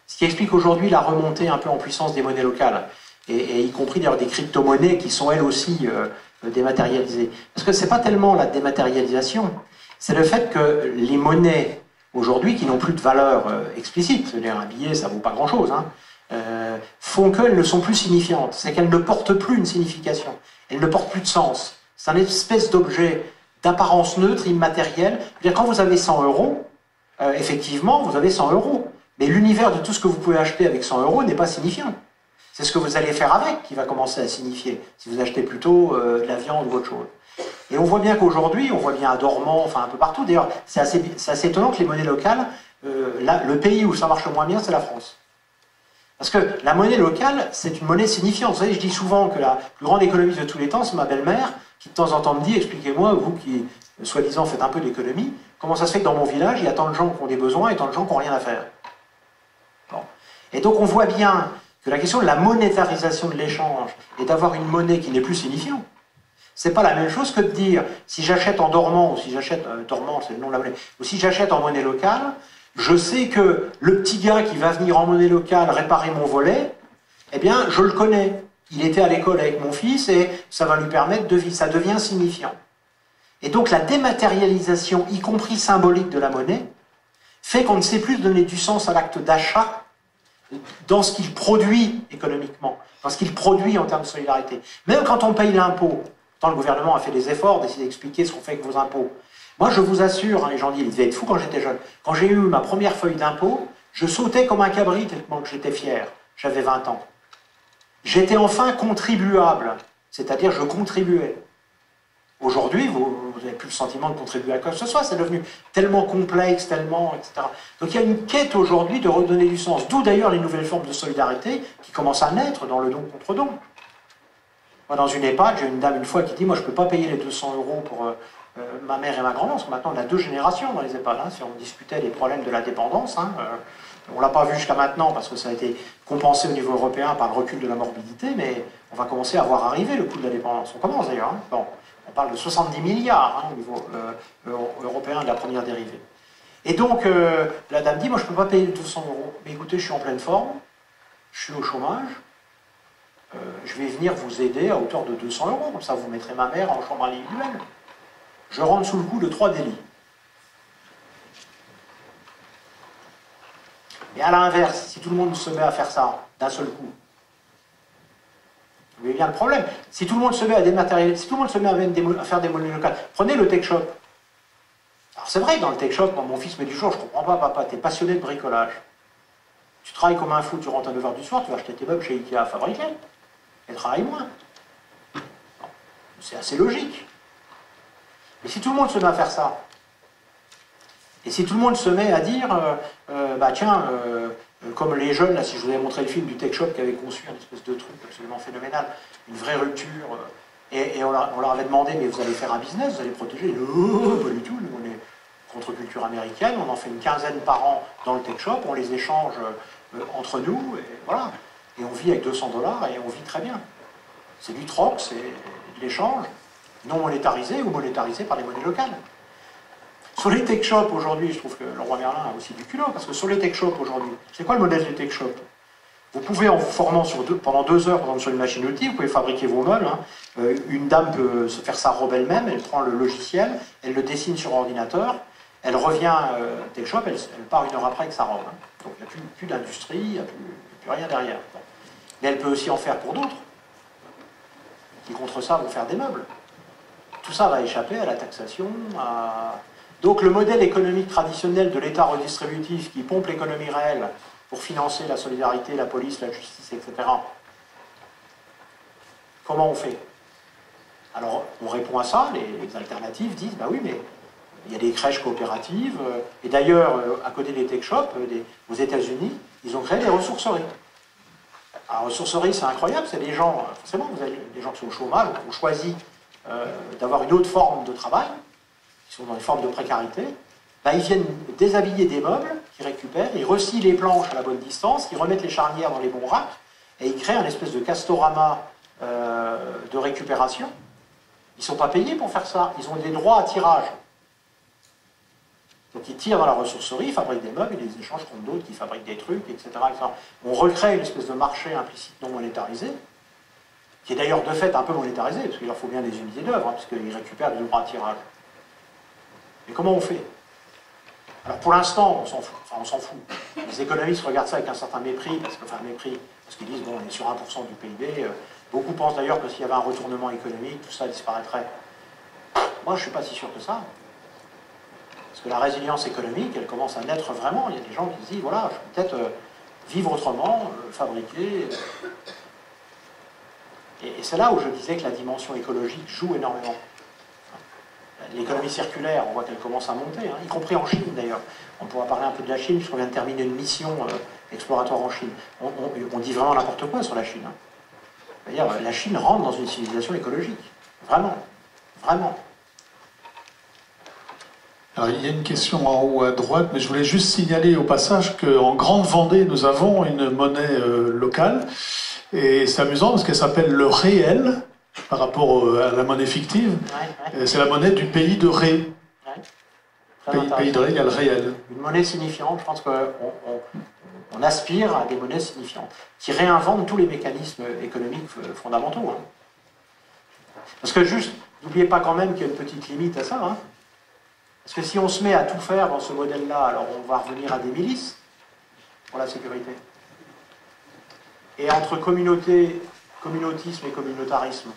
ce qui explique aujourd'hui la remontée un peu en puissance des monnaies locales, et y compris d'ailleurs des crypto-monnaies qui sont elles aussi dématérialisées. Parce que c'est pas tellement la dématérialisation, c'est le fait que les monnaies aujourd'hui, qui n'ont plus de valeur explicite, c'est-à-dire un billet, ça vaut pas grand-chose, hein, font qu'elles ne sont plus signifiantes. C'est qu'elles ne portent plus une signification. Elles ne portent plus de sens. C'est un espèce d'objet d'apparence neutre, immatériel. Quand vous avez 100 euros, effectivement, vous avez 100 euros. Mais l'univers de tout ce que vous pouvez acheter avec 100 euros n'est pas signifiant. C'est ce que vous allez faire avec qui va commencer à signifier, si vous achetez plutôt de la viande ou autre chose. Et on voit bien qu'aujourd'hui, on voit bien à Dormant, un peu partout, d'ailleurs, c'est assez étonnant que les monnaies locales, le pays où ça marche le moins bien, c'est la France. Parce que la monnaie locale, c'est une monnaie signifiante. Vous savez, je dis souvent que la plus grande économiste de tous les temps, c'est ma belle-mère, qui de temps en temps me dit, expliquez-moi, vous qui, soi-disant, faites un peu d'économie, comment ça se fait que dans mon village, il y a tant de gens qui ont des besoins et tant de gens qui n'ont rien à faire. Bon. Et donc on voit bien que la question de la monétarisation de l'échange et d'avoir une monnaie qui n'est plus signifiante, c'est pas la même chose que de dire, si j'achète en dormant, ou si j'achète, dormant c'est le nom de la monnaie, ou si j'achète en monnaie locale, je sais que le petit gars qui va venir en monnaie locale réparer mon volet, eh bien, je le connais. Il était à l'école avec mon fils et ça va lui permettre de vivre. Ça devient signifiant. Et donc la dématérialisation, y compris symbolique de la monnaie, fait qu'on ne sait plus donner du sens à l'acte d'achat dans ce qu'il produit économiquement, dans ce qu'il produit en termes de solidarité. Même quand on paye l'impôt, tant le gouvernement a fait des efforts d'essayer d'expliquer ce qu'on fait avec vos impôts. Moi, je vous assure, les gens disent, il devait être fou quand j'étais jeune. Quand j'ai eu ma première feuille d'impôt, je sautais comme un cabri tellement que j'étais fier. J'avais 20 ans. J'étais enfin contribuable, c'est-à-dire je contribuais. Aujourd'hui, vous n'avez plus le sentiment de contribuer à quoi que ce soit, c'est devenu tellement complexe, tellement, etc. Donc il y a une quête aujourd'hui de redonner du sens, d'où d'ailleurs les nouvelles formes de solidarité qui commencent à naître dans le don contre don. Moi, dans une EHPAD, j'ai une dame une fois qui dit, moi je ne peux pas payer les 200 € pour ma mère et ma grand-mère, parce que maintenant on a 2 générations dans les EHPAD, hein, si on discutait des problèmes de la dépendance, hein, on ne l'a pas vu jusqu'à maintenant parce que ça a été compensé au niveau européen par le recul de la morbidité, mais on va commencer à voir arriver le coût de la dépendance. On commence d'ailleurs. Hein. Bon, on parle de 70 milliards hein, au niveau européen de la première dérivée. Et donc, la dame dit, moi je ne peux pas payer les 200 €. Mais écoutez, je suis en pleine forme, je suis au chômage, je vais venir vous aider à hauteur de 200 €, comme ça vous mettrez ma mère en chambre individuelle. Je rentre sous le coup de 3 délits. Et à l'inverse, si tout le monde se met à faire ça d'un seul coup, vous voyez bien le problème. Si tout le monde se met à dématérialiser, si tout le monde se met à faire des monnaies locales, prenez le tech shop. Alors c'est vrai, dans le tech shop, moi, mon fils me dit du jour, je comprends pas, papa, tu es passionné de bricolage. Tu travailles comme un fou, tu rentres à 9 h du soir, tu vas acheter tes meubles chez Ikea à fabriquer. Et travaille moins. C'est assez logique. Mais si tout le monde se met à faire ça, et si tout le monde se met à dire, bah tiens, comme les jeunes, là, si je vous avais montré le film du Tech Shop qui avait conçu un espèce de truc absolument phénoménal, une vraie rupture, et on leur avait demandé, mais vous allez faire un business, vous allez protéger? Pas du tout, nous on est contre-culture américaine, on en fait une quinzaine par an dans le Tech Shop, on les échange entre nous, et voilà. Et on vit avec 200 $ et on vit très bien. C'est du troc, c'est de l'échange, non monétarisé ou monétarisé par les monnaies locales. Sur les tech shops aujourd'hui, je trouve que le roi Merlin a aussi du culot, parce que sur les tech shops aujourd'hui, c'est quoi le modèle du tech shop? Vous pouvez, en vous formant pendant 2 heures, par exemple sur une machine outil, vous pouvez fabriquer vos meubles. Hein. Une dame peut se faire sa robe elle-même, elle prend le logiciel, elle le dessine sur ordinateur, elle revient tech shop, elle part 1 heure après avec sa robe. Hein. Donc il n'y a plus d'industrie, il n'y a plus rien derrière. Bon. Mais elle peut aussi en faire pour d'autres, qui contre ça vont faire des meubles. Tout ça va échapper à la taxation, Donc le modèle économique traditionnel de l'État redistributif qui pompe l'économie réelle pour financer la solidarité, la police, la justice, etc. Comment on fait? Alors on répond à ça, les alternatives disent, bah oui, mais il y a des crèches coopératives, et d'ailleurs, à côté des tech shops, aux États-Unis, ils ont créé des ressourceries. Alors ressourcerie, c'est incroyable, c'est des gens, forcément, vous avez des gens qui sont au chômage, qui ont choisi d'avoir une autre forme de travail, qui sont dans des formes de précarité, ben, ils viennent déshabiller des meubles qu'ils récupèrent, ils rescient les planches à la bonne distance, ils remettent les charnières dans les bons racks, et ils créent un espèce de castorama de récupération. Ils ne sont pas payés pour faire ça, ils ont des droits à tirage. Donc ils tirent dans la ressourcerie, ils fabriquent des meubles, ils les échangent contre d'autres qui fabriquent des trucs, etc., etc. On recrée une espèce de marché implicite non monétarisé, qui est d'ailleurs de fait un peu monétarisé, parce qu'il leur faut bien des unités d'œuvre, hein, parce qu'ils récupèrent des droits à tirage. Mais comment on fait? Alors pour l'instant, on s'en fout. Enfin, on s'en fout. Les économistes regardent ça avec un certain mépris, parce qu'ils disent, bon, on est sur 1% du PIB. Beaucoup pensent d'ailleurs que s'il y avait un retournement économique, tout ça disparaîtrait. Moi, je ne suis pas si sûr que ça. Parce que la résilience économique, elle commence à naître vraiment. Il y a des gens qui se disent, voilà, je peux peut-être vivre autrement, fabriquer. Et c'est là où je disais que la dimension écologique joue énormément. L'économie circulaire, on voit qu'elle commence à monter, hein, y compris en Chine d'ailleurs. On pourra parler un peu de la Chine, puisqu'on vient de terminer une mission exploratoire en Chine. On dit vraiment n'importe quoi sur la Chine. Hein. C'est-à-dire, la Chine rentre dans une civilisation écologique. Vraiment. Vraiment. Alors, il y a une question en haut à droite, mais je voulais juste signaler au passage qu'en Grande-Vendée, nous avons une monnaie locale. Et c'est amusant parce qu'elle s'appelle le réel, par rapport à la monnaie fictive. Ouais. C'est la monnaie du pays de Ré. Ouais. Pays de Ré, il y a le réel. Une monnaie signifiante, je pense qu'on aspire à des monnaies signifiantes, qui réinventent tous les mécanismes économiques fondamentaux. Hein. Parce que juste, N'oubliez pas quand même qu'il y a une petite limite à ça. Hein. Parce que si on se met à tout faire dans ce modèle-là, alors on va revenir à des milices pour la sécurité. Et entre communautisme et communautarisme.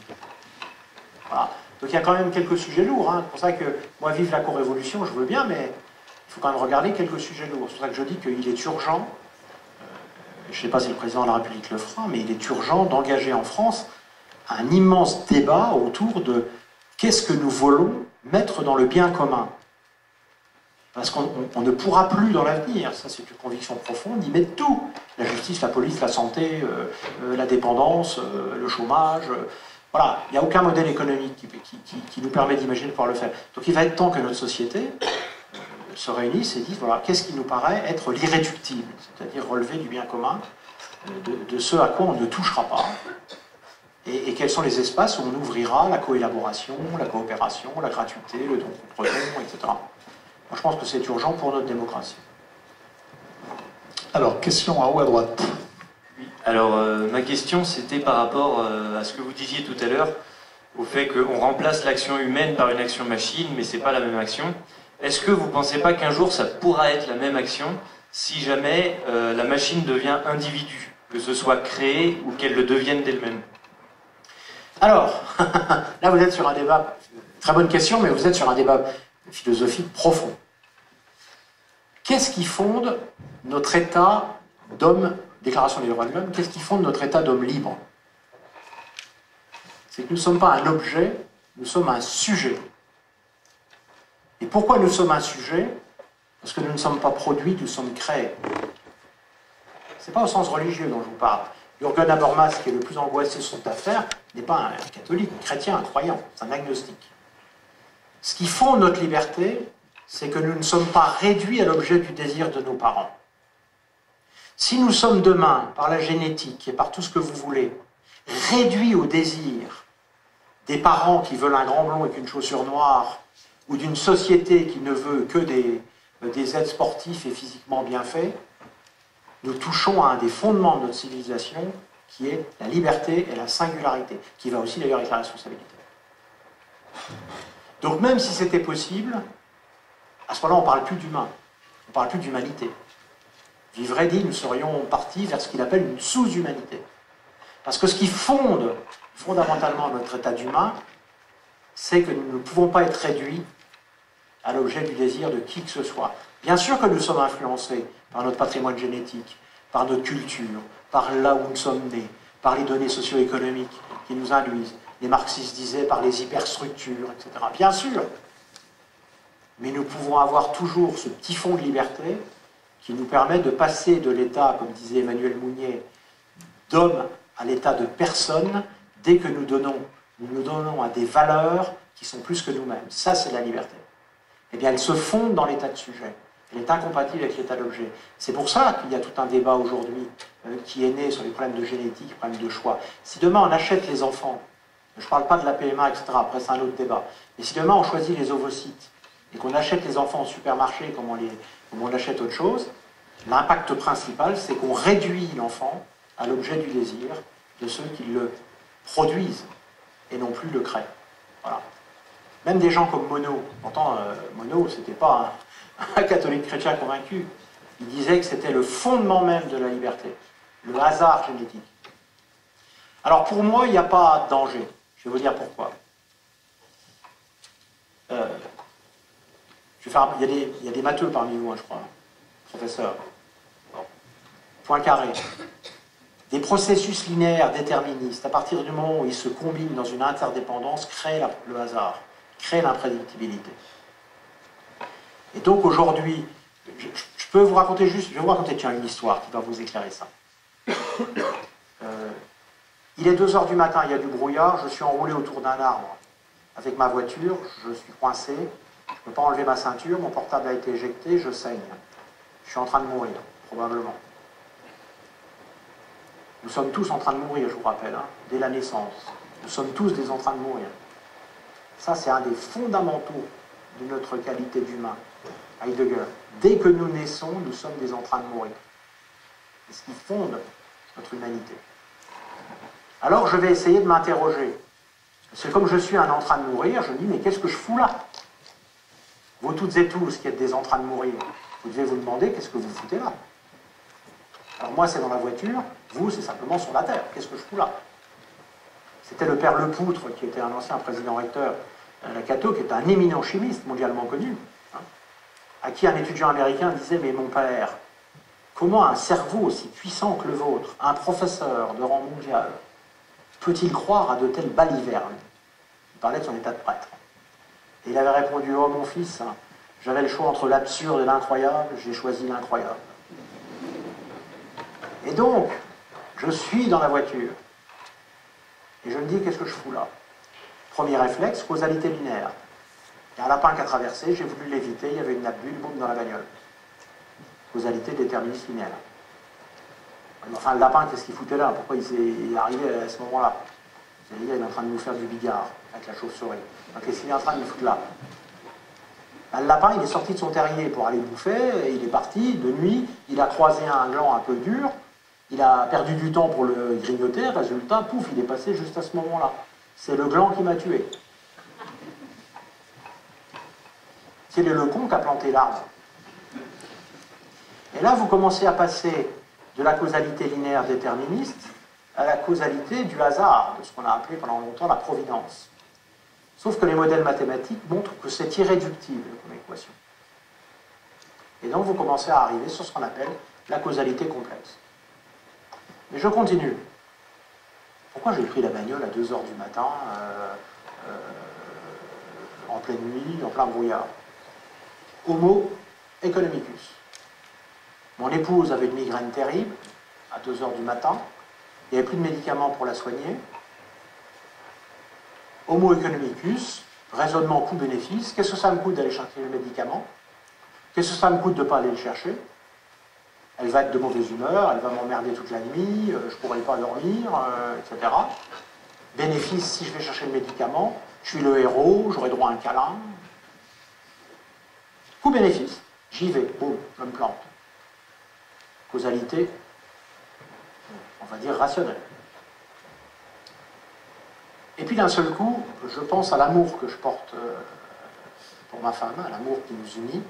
Voilà. Donc il y a quand même quelques sujets lourds. Hein. C'est pour ça que moi, vive la co-révolution, je veux bien, mais il faut quand même regarder quelques sujets lourds. C'est pour ça que je dis qu'il est urgent, je ne sais pas si le président de la République le fera, mais il est urgent d'engager en France un immense débat autour de qu'est-ce que nous voulons mettre dans le bien commun. Parce qu'on ne pourra plus dans l'avenir, ça c'est une conviction profonde, y mettre tout. La justice, la police, la santé, la dépendance, le chômage. Voilà, il n'y a aucun modèle économique qui nous permet d'imaginer de pouvoir le faire. Donc il va être temps que notre société se réunisse et dise, voilà, qu'est-ce qui nous paraît être l'irréductible, c'est-à-dire relever du bien commun, de ce à quoi on ne touchera pas, et quels sont les espaces où on ouvrira la coélaboration, la coopération, la gratuité, le don contre don, etc. Moi, je pense que c'est urgent pour notre démocratie. Alors, question en haut à droite. Oui. Alors, ma question, c'était par rapport à ce que vous disiez tout à l'heure, au fait qu'on remplace l'action humaine par une action machine, mais c'est pas la même action. Est-ce que vous ne pensez pas qu'un jour, ça pourra être la même action si jamais la machine devient individu, que ce soit créé ou qu'elle le devienne d'elle-même? Alors, là vous êtes sur un débat, très bonne question, mais vous êtes sur un débat philosophique profond. Qu'est-ce qui fonde notre état d'homme, Déclaration des droits de l'homme, qu'est-ce qui fonde notre état d'homme libre? C'est que nous ne sommes pas un objet, nous sommes un sujet. Et pourquoi nous sommes un sujet? Parce que nous ne sommes pas produits, nous sommes créés. Ce n'est pas au sens religieux dont je vous parle. Jürgen Habermas, qui est le plus angoissé sur cette affaire, n'est pas un catholique, un chrétien, un croyant, c'est un agnostique. Ce qui fonde notre liberté, c'est que nous ne sommes pas réduits à l'objet du désir de nos parents. Si nous sommes demain, par la génétique et par tout ce que vous voulez, réduits au désir des parents qui veulent un grand blond avec une chaussure noire, ou d'une société qui ne veut que des êtres sportifs et physiquement bien faits, nous touchons à un des fondements de notre civilisation, qui est la liberté et la singularité, qui va aussi d'ailleurs avec la responsabilité. Donc même si c'était possible, à ce moment-là on ne parle plus d'humain, on ne parle plus d'humanité. Vivray dit, nous serions partis vers ce qu'il appelle une sous-humanité. Parce que ce qui fonde fondamentalement notre état d'humain, c'est que nous ne pouvons pas être réduits à l'objet du désir de qui que ce soit. Bien sûr que nous sommes influencés par notre patrimoine génétique, par notre culture, par là où nous sommes nés, par les données socio-économiques qui nous induisent. Les marxistes disaient par les hyperstructures, etc. Bien sûr. Mais nous pouvons avoir toujours ce petit fond de liberté qui nous permet de passer de l'état, comme disait Emmanuel Mounier, d'homme à l'état de personne, dès que nous nous donnons à des valeurs qui sont plus que nous-mêmes. Ça, c'est la liberté. Eh bien, elle se fonde dans l'état de sujet. Elle est incompatible avec l'état d'objet. C'est pour ça qu'il y a tout un débat aujourd'hui qui est né sur les problèmes de génétique, les problèmes de choix. Si demain on achète les enfants, je ne parle pas de la PMA, etc., après c'est un autre débat, mais si demain on choisit les ovocytes et qu'on achète les enfants au supermarché comme on achète autre chose, l'impact principal, c'est qu'on réduit l'enfant à l'objet du désir de ceux qui le produisent et non plus le créent. Voilà. Même des gens comme Monod, pourtant Monod, c'était pas un catholique chrétien convaincu, il disait que c'était le fondement même de la liberté, le hasard génétique. Alors pour moi, il n'y a pas de danger. Je vais vous dire pourquoi. Il y a des matheux parmi vous, hein, je crois, professeur. Bon. Point carré. Des processus linéaires déterministes, à partir du moment où ils se combinent dans une interdépendance, créent le hasard, créent l'imprédictibilité. Et donc aujourd'hui, je peux vous raconter juste, je vais vous raconter une histoire qui va vous éclairer ça. Il est 2 h du matin, il y a du brouillard, je suis enroulé autour d'un arbre avec ma voiture, je suis coincé, je ne peux pas enlever ma ceinture, mon portable a été éjecté, je saigne. Je suis en train de mourir, probablement. Nous sommes tous en train de mourir, je vous rappelle, hein, dès la naissance. Nous sommes tous en train de mourir. Ça, c'est un des fondamentaux de notre qualité d'humain. Heidegger. Dès que nous naissons, nous sommes en train de mourir. C'est ce qui fonde notre humanité. Alors, je vais essayer de m'interroger. C'est comme je suis en train de mourir, je me dis, mais qu'est-ce que je fous là? Vous toutes et tous qui êtes des en train de mourir, vous devez vous demander, qu'est-ce que vous foutez là? Alors moi, c'est dans la voiture, vous, c'est simplement sur la terre. Qu'est-ce que je fous là? C'était le père Lepoutre, qui était un ancien président recteur à la Cato, qui est un éminent chimiste mondialement connu, hein, à qui un étudiant américain disait, mais mon père, comment un cerveau aussi puissant que le vôtre, un professeur de rang mondial, peut-il croire à de telles balivernes? Il parlait de son état de prêtre. Et il avait répondu, oh mon fils, j'avais le choix entre l'absurde et l'incroyable, j'ai choisi l'incroyable. Et donc, je suis dans la voiture. Et je me dis, qu'est-ce que je fous là? Premier réflexe, causalité linéaire. Il y a un lapin qui a traversé, j'ai voulu l'éviter, il y avait une nappe d'huile, boum, dans la bagnole. Causalité déterministe linéaire. Enfin, le lapin, qu'est-ce qu'il foutait là? Pourquoi il est arrivé à ce moment-là? Il est en train de nous faire du bigard avec la chauve-souris. Donc, qu'est-ce qu'il est en train de nous foutre là? Ben, le lapin, il est sorti de son terrier pour aller bouffer, et il est parti de nuit, il a croisé un gland un peu dur, il a perdu du temps pour le grignoter, résultat, pouf, il est passé juste à ce moment-là. C'est le gland qui m'a tué. C'est le con qui a planté l'arbre. Et là, vous commencez à passer de la causalité linéaire déterministe à la causalité du hasard, de ce qu'on a appelé pendant longtemps la providence. Sauf que les modèles mathématiques montrent que c'est irréductible comme équation. Et donc vous commencez à arriver sur ce qu'on appelle la causalité complexe. Mais je continue. Pourquoi j'ai pris la bagnole à 2 h du matin, en pleine nuit, en plein brouillard? Homo economicus. Mon épouse avait une migraine terrible, à 2 h du matin. Il n'y avait plus de médicaments pour la soigner. Homo economicus, raisonnement coût-bénéfice. Qu'est-ce que ça me coûte d'aller chercher le médicament? Qu'est-ce que ça me coûte de ne pas aller le chercher? Elle va être de mauvaise humeur, elle va m'emmerder toute la nuit, je ne pourrai pas dormir, etc. Bénéfice, si je vais chercher le médicament, je suis le héros, j'aurai droit à un câlin. Coût-bénéfice, j'y vais, boum, je me plante. Causalité, on va dire rationnelle. Et puis d'un seul coup, je pense à l'amour que je porte pour ma femme, à l'amour qui nous unit,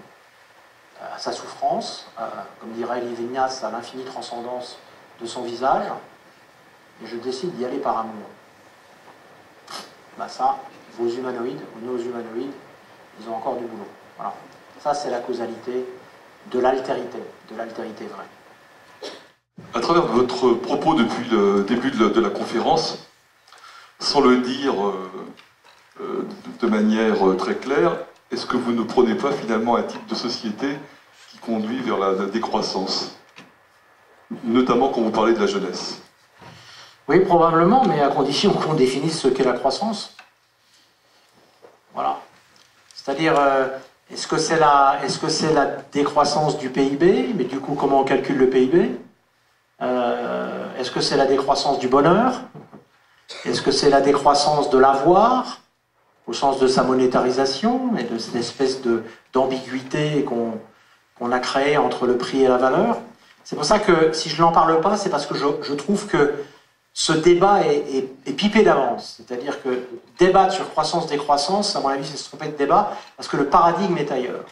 à sa souffrance, comme dirait Lévinas, à l'infinie transcendance de son visage, et je décide d'y aller par amour. Ben ça, vos humanoïdes, ou nos humanoïdes, ils ont encore du boulot. Voilà. Ça, c'est la causalité de l'altérité vraie. À travers votre propos depuis le début de la conférence, sans le dire de manière très claire, est-ce que vous ne prenez pas finalement un type de société qui conduit vers la décroissance, notamment quand vous parlez de la jeunesse? Oui, probablement, mais à condition qu'on définisse ce qu'est la croissance. Voilà. C'est-à-dire, est-ce que c'est la décroissance du PIB? Mais du coup, comment on calcule le PIB? Est-ce que c'est la décroissance du bonheur? Est-ce que c'est la décroissance de l'avoir, au sens de sa monétarisation et de cette espèce d'ambiguïté qu'on a créée entre le prix et la valeur? C'est pour ça que si je n'en parle pas, c'est parce que je trouve que ce débat est pipé d'avance. C'est-à-dire que débattre sur croissance-décroissance, à mon avis, c'est se tromper de débat, parce que le paradigme est ailleurs.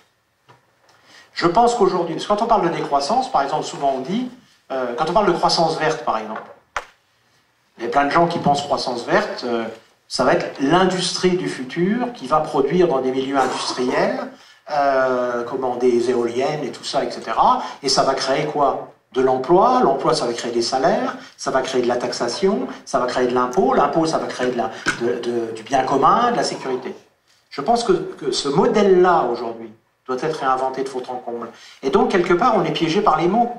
Je pense qu'aujourd'hui, parce que quand on parle de décroissance, par exemple, souvent on dit, quand on parle de croissance verte, par exemple, il y a plein de gens qui pensent croissance verte, ça va être l'industrie du futur qui va produire dans des milieux industriels, des éoliennes et tout ça, etc. Et ça va créer quoi? De l'emploi. L'emploi, ça va créer des salaires, ça va créer de la taxation, ça va créer de l'impôt. L'impôt, ça va créer du bien commun, de la sécurité. Je pense que ce modèle-là, aujourd'hui, doit être réinventé de fond en comble. Et donc, quelque part, on est piégé par les mots.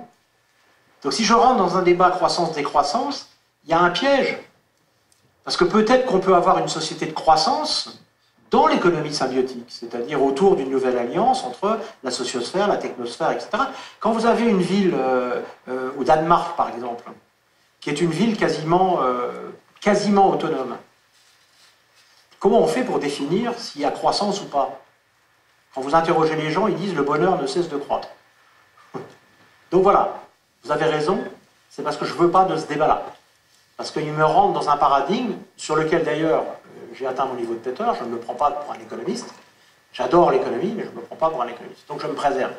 Donc, si je rentre dans un débat croissance-décroissance, il y a un piège. Parce que peut-être qu'on peut avoir une société de croissance dans l'économie symbiotique, c'est-à-dire autour d'une nouvelle alliance entre la sociosphère, la technosphère, etc. Quand vous avez une ville, au Danemark par exemple, qui est une ville quasiment autonome, comment on fait pour définir s'il y a croissance ou pas? Quand vous interrogez les gens, ils disent le bonheur ne cesse de croître. Donc voilà, vous avez raison, c'est parce que je ne veux pas de ce débat-là. Parce qu'il me rentre dans un paradigme sur lequel d'ailleurs j'ai atteint mon niveau de têteur, je ne me prends pas pour un économiste. J'adore l'économie, mais je ne me prends pas pour un économiste. Donc je me préserve.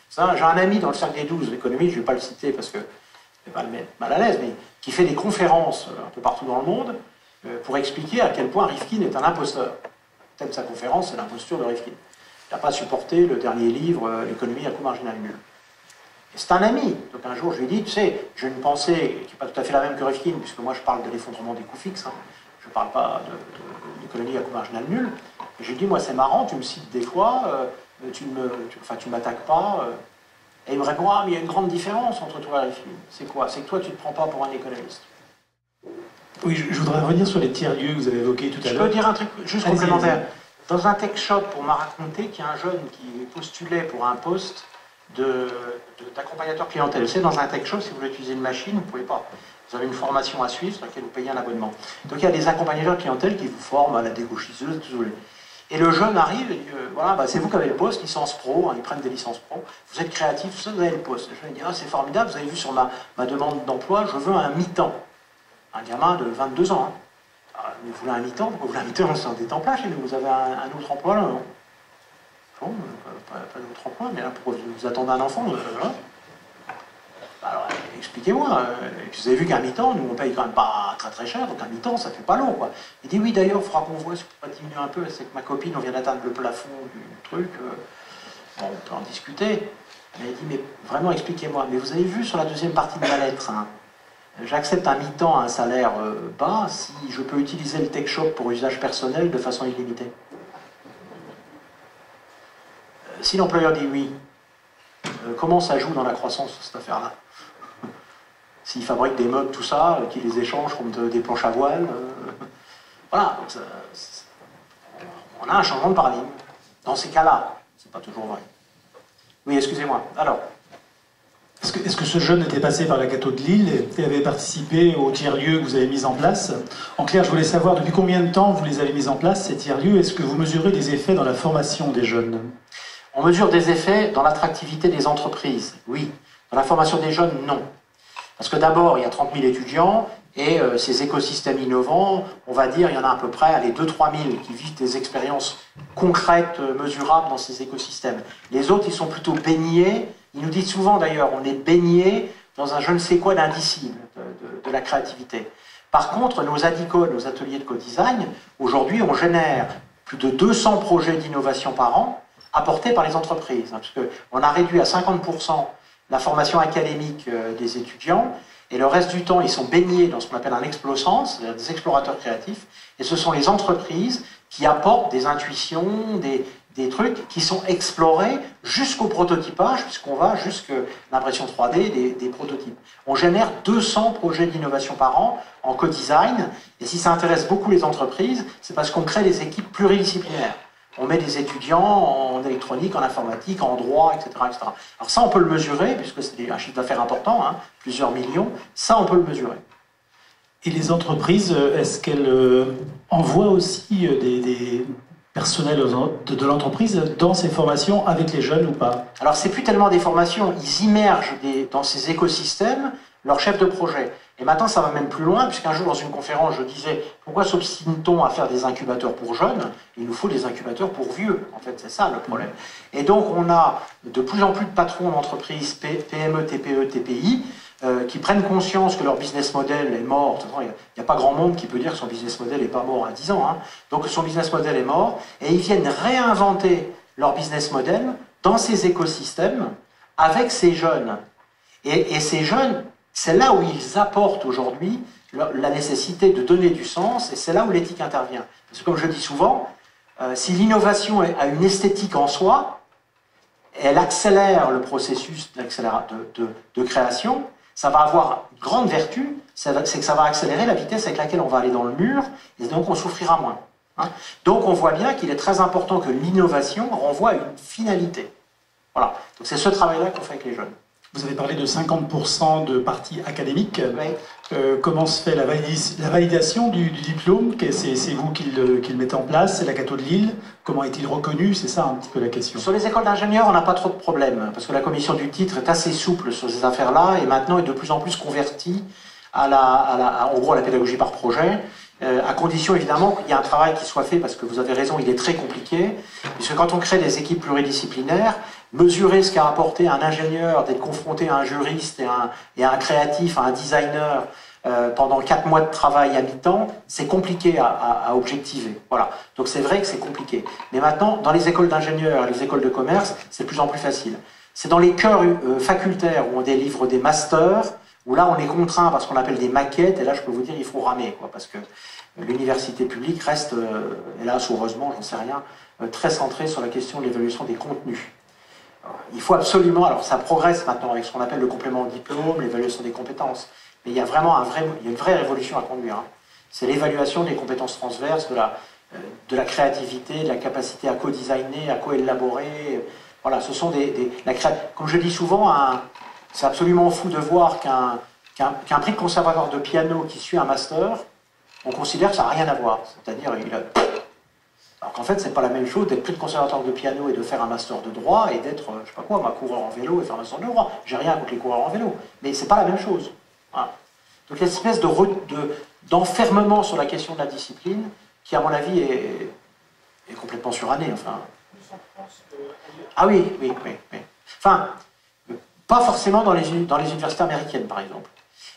J'ai un ami dans le cercle des 12, l'économie, je ne vais pas le citer parce que je ne vais pas le mettre mal à l'aise, mais qui fait des conférences un peu partout dans le monde pour expliquer à quel point Rifkin est un imposteur. Le thème de sa conférence, c'est l'imposture de Rifkin. Il n'a pas supporté le dernier livre, L'économie à coût marginal nul. Et c'est un ami. Donc un jour, je lui ai dit, tu sais, j'ai une pensée qui n'est pas tout à fait la même que Rifkin, puisque moi je parle de l'effondrement des coûts fixes, hein. Je ne parle pas de l'économie à coût marginal nul. Et je lui ai dit, moi c'est marrant, tu me cites des fois, tu ne m'attaques pas. Et il me répond, ah, mais il y a une grande différence entre toi et Rifkin. C'est quoi? C'est que toi, tu ne te prends pas pour un économiste. Oui, je voudrais revenir sur les tiers-lieux que vous avez évoqués tout à l'heure. Je peux dire un truc juste complémentaire. Dans un tech shop, on m'a raconté qu'il y a un jeune qui postulait pour un poste d'accompagnateur clientèle. C'est dans un tech shop, si vous voulez utiliser une machine, vous ne pouvez pas. Vous avez une formation à suivre sur laquelle vous payez un abonnement. Donc il y a des accompagnateurs clientèle qui vous forment à la dégauchiseuse, tout ça. Et le jeune arrive et dit, voilà, bah, c'est vous qui avez le poste, licence pro, hein, ils prennent des licences pro, vous êtes créatif, tout ça, vous avez le poste. Le jeune dit, ah, c'est formidable, vous avez vu sur ma demande d'emploi, je veux un mi-temps. Un gamin de 22 ans. Hein. Alors, vous voulez un mi-temps? Pourquoi vous voulez un mi-temps? C'est des temps plein chez nous, vous avez un autre emploi là, non? Bon, pas d'autre emploi, mais là, pourquoi vous attendez un enfant là? Alors, expliquez-moi. Vous avez vu qu'un mi-temps, nous on paye quand même pas très très cher, donc un mi-temps ça fait pas long quoi. Il dit oui d'ailleurs, il faudra qu'on voit si on peut pas diminuer un peu, c'est que ma copine, on vient d'atteindre le plafond du truc, bon, on peut en discuter. Mais il dit mais vraiment expliquez-moi, mais vous avez vu sur la deuxième partie de ma lettre, hein, j'accepte un mi-temps à un salaire bas si je peux utiliser le tech shop pour usage personnel de façon illimitée. Si l'employeur dit oui, comment ça joue dans la croissance cette affaire-là? S'ils fabriquent des meubles, tout ça, qu'ils les échangent comme des planches à voile. Voilà, donc on a un changement de paradigme. Dans ces cas-là, c'est pas toujours vrai. Oui, excusez-moi. Alors. Est-ce que ce jeune était passé par la Cato de Lille et avait participé aux tiers-lieux que vous avez mis en place? En clair, je voulais savoir depuis combien de temps vous les avez mis en place, ces tiers-lieux. Est-ce que vous mesurez des effets dans la formation des jeunes? On mesure des effets dans l'attractivité des entreprises, oui. Dans la formation des jeunes, non. Parce que d'abord, il y a 30 000 étudiants, et ces écosystèmes innovants, on va dire, il y en a à peu près, allez, 2-3 000 qui vivent des expériences concrètes, mesurables dans ces écosystèmes. Les autres, ils sont plutôt baignés, ils nous disent souvent d'ailleurs, on est baignés dans un je ne sais quoi d'indicible de la créativité. Par contre, nos ADICO, nos ateliers de co-design, aujourd'hui, on génère plus de 200 projets d'innovation par an, apportés par les entreprises, hein, puisqu'on a réduit à 50% la formation académique des étudiants, et le reste du temps, ils sont baignés dans ce qu'on appelle un explosens, c'est-à-dire des explorateurs créatifs, et ce sont les entreprises qui apportent des intuitions, des trucs qui sont explorés jusqu'au prototypage, puisqu'on va jusqu'à l'impression 3D des prototypes. On génère 200 projets d'innovation par an en co-design, et si ça intéresse beaucoup les entreprises, c'est parce qu'on crée des équipes pluridisciplinaires. On met des étudiants en électronique, en informatique, en droit, etc., etc. Alors ça, on peut le mesurer, puisque c'est un chiffre d'affaires important, hein, plusieurs millions. Ça, on peut le mesurer. Et les entreprises, est-ce qu'elles envoient aussi des personnels de l'entreprise dans ces formations avec les jeunes ou pas? Alors, c'est plus tellement des formations. Ils immergent dans ces écosystèmes leurs chefs de projet. Et maintenant, ça va même plus loin, puisqu'un jour, dans une conférence, je disais « Pourquoi s'obstine-t-on à faire des incubateurs pour jeunes? Il nous faut des incubateurs pour vieux. » En fait, c'est ça le problème. Et donc, on a de plus en plus de patrons d'entreprises, PME, TPE, TPI, qui prennent conscience que leur business model est mort. Il n'y a pas grand monde qui peut dire que son business model n'est pas mort à 10 ans. Hein. Donc, son business model est mort, et ils viennent réinventer leur business model dans ces écosystèmes avec ces jeunes. Et ces jeunes, c'est là où ils apportent aujourd'hui la nécessité de donner du sens, et c'est là où l'éthique intervient. Parce que comme je dis souvent, si l'innovation a une esthétique en soi, elle accélère le processus de création, ça va avoir une grande vertu, c'est que ça va accélérer la vitesse avec laquelle on va aller dans le mur, et donc on souffrira moins. Hein. Donc on voit bien qu'il est très important que l'innovation renvoie à une finalité. Voilà. Donc c'est ce travail-là qu'on fait avec les jeunes. Vous avez parlé de 50% de partie académique. Oui. Comment se fait la validation du diplôme? C'est vous qui le mettez en place? C'est la Cato de Lille? Comment est-il reconnu? C'est ça un petit peu la question. Sur les écoles d'ingénieurs, on n'a pas trop de problèmes, parce que la commission du titre est assez souple sur ces affaires-là, et maintenant est de plus en plus convertie en gros à la pédagogie par projet. à condition évidemment qu'il y ait un travail qui soit fait, parce que vous avez raison, il est très compliqué, puisque quand on crée des équipes pluridisciplinaires, mesurer ce qu'a apporté un ingénieur d'être confronté à un juriste et à un créatif, à un designer, pendant 4 mois de travail à mi-temps, c'est compliqué à objectiver. Voilà. Donc c'est vrai que c'est compliqué. Mais maintenant, dans les écoles d'ingénieurs et les écoles de commerce, c'est de plus en plus facile. C'est dans les cœurs facultaires où on délivre des masters, où là on est contraint parce qu'on appelle des maquettes, et là je peux vous dire il faut ramer, quoi, parce que l'université publique reste, hélas ou heureusement, j'en sais rien, très centrée sur la question de l'évaluation des contenus. Il faut absolument, alors ça progresse maintenant avec ce qu'on appelle le complément au diplôme, l'évaluation des compétences, mais il y a vraiment une vraie révolution à conduire. Hein. C'est l'évaluation des compétences transverses, de la créativité, de la capacité à co-designer, à co-élaborer. Voilà, ce sont comme je dis souvent, c'est absolument fou de voir qu'un prix de conservatoire de piano qui suit un master, on considère que ça n'a rien à voir. C'est-à-dire, alors qu'en fait, c'est pas la même chose d'être prix de conservatoire de piano et de faire un master de droit et d'être, je sais pas quoi, coureur en vélo et faire un master de droit. J'ai rien contre les coureurs en vélo, mais c'est pas la même chose. Voilà. Donc il y a une espèce d'enfermement sur la question de la discipline qui, à mon avis, est complètement surannée. Enfin. Ah oui. Enfin, pas forcément dans les universités américaines, par exemple.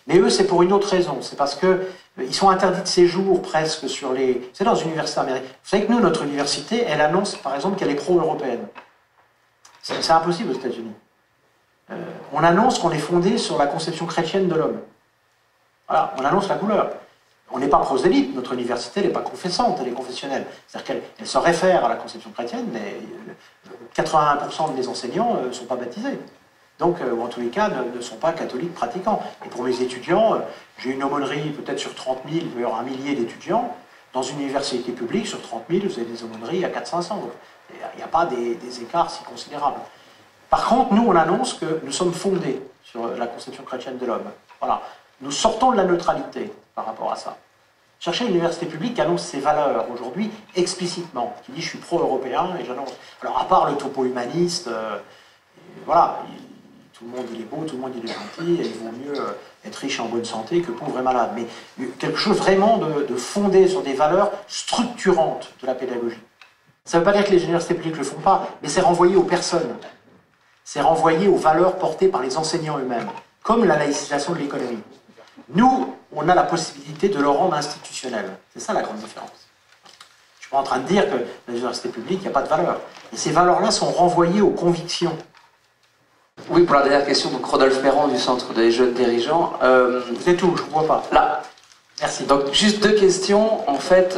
Mais eux, c'est pour une autre raison. C'est parce qu'ils sont interdits de séjour presque sur les... C'est dans une université américaine. Vous savez que nous, notre université, elle annonce, par exemple, qu'elle est pro-européenne. C'est impossible aux États-Unis. On annonce qu'on est fondé sur la conception chrétienne de l'homme. Voilà, on annonce la couleur. On n'est pas prosélyte, notre université n'est pas confessante, elle est confessionnelle. C'est-à-dire qu'elle se réfère à la conception chrétienne, mais 81% des enseignants ne sont pas baptisés. Donc, ou en tous les cas, ne sont pas catholiques pratiquants. Et pour mes étudiants, j'ai une aumônerie peut-être sur 30 000, il peut y avoir 1 millier d'étudiants. Dans une université publique, sur 30 000, vous avez des aumôneries à 400-500. Donc, il n'y a pas des écarts si considérables. Par contre, nous, on annonce que nous sommes fondés sur la conception chrétienne de l'homme. Voilà. Nous sortons de la neutralité par rapport à ça. Cherchez une université publique qui annonce ses valeurs aujourd'hui explicitement, qui dit je suis pro-européen et j'annonce. Alors à part le topo humaniste, voilà, tout le monde il est beau, tout le monde il est gentil, et il vaut mieux être riche et en bonne santé que pauvre et malade. Mais quelque chose vraiment de fondé sur des valeurs structurantes de la pédagogie. Ça ne veut pas dire que les universités publiques ne le font pas, mais c'est renvoyé aux personnes. C'est renvoyé aux valeurs portées par les enseignants eux-mêmes, comme la laïcisation de l'économie. Nous, on a la possibilité de le rendre institutionnel. C'est ça la grande différence. Je ne suis pas en train de dire que dans les universités publiques, il n'y a pas de valeurs. Et ces valeurs-là sont renvoyées aux convictions. Oui, pour la dernière question, donc Rodolphe Méran du Centre des jeunes dirigeants. C'est tout, je ne vois pas. Là. Merci. Donc, juste 2 questions. En fait,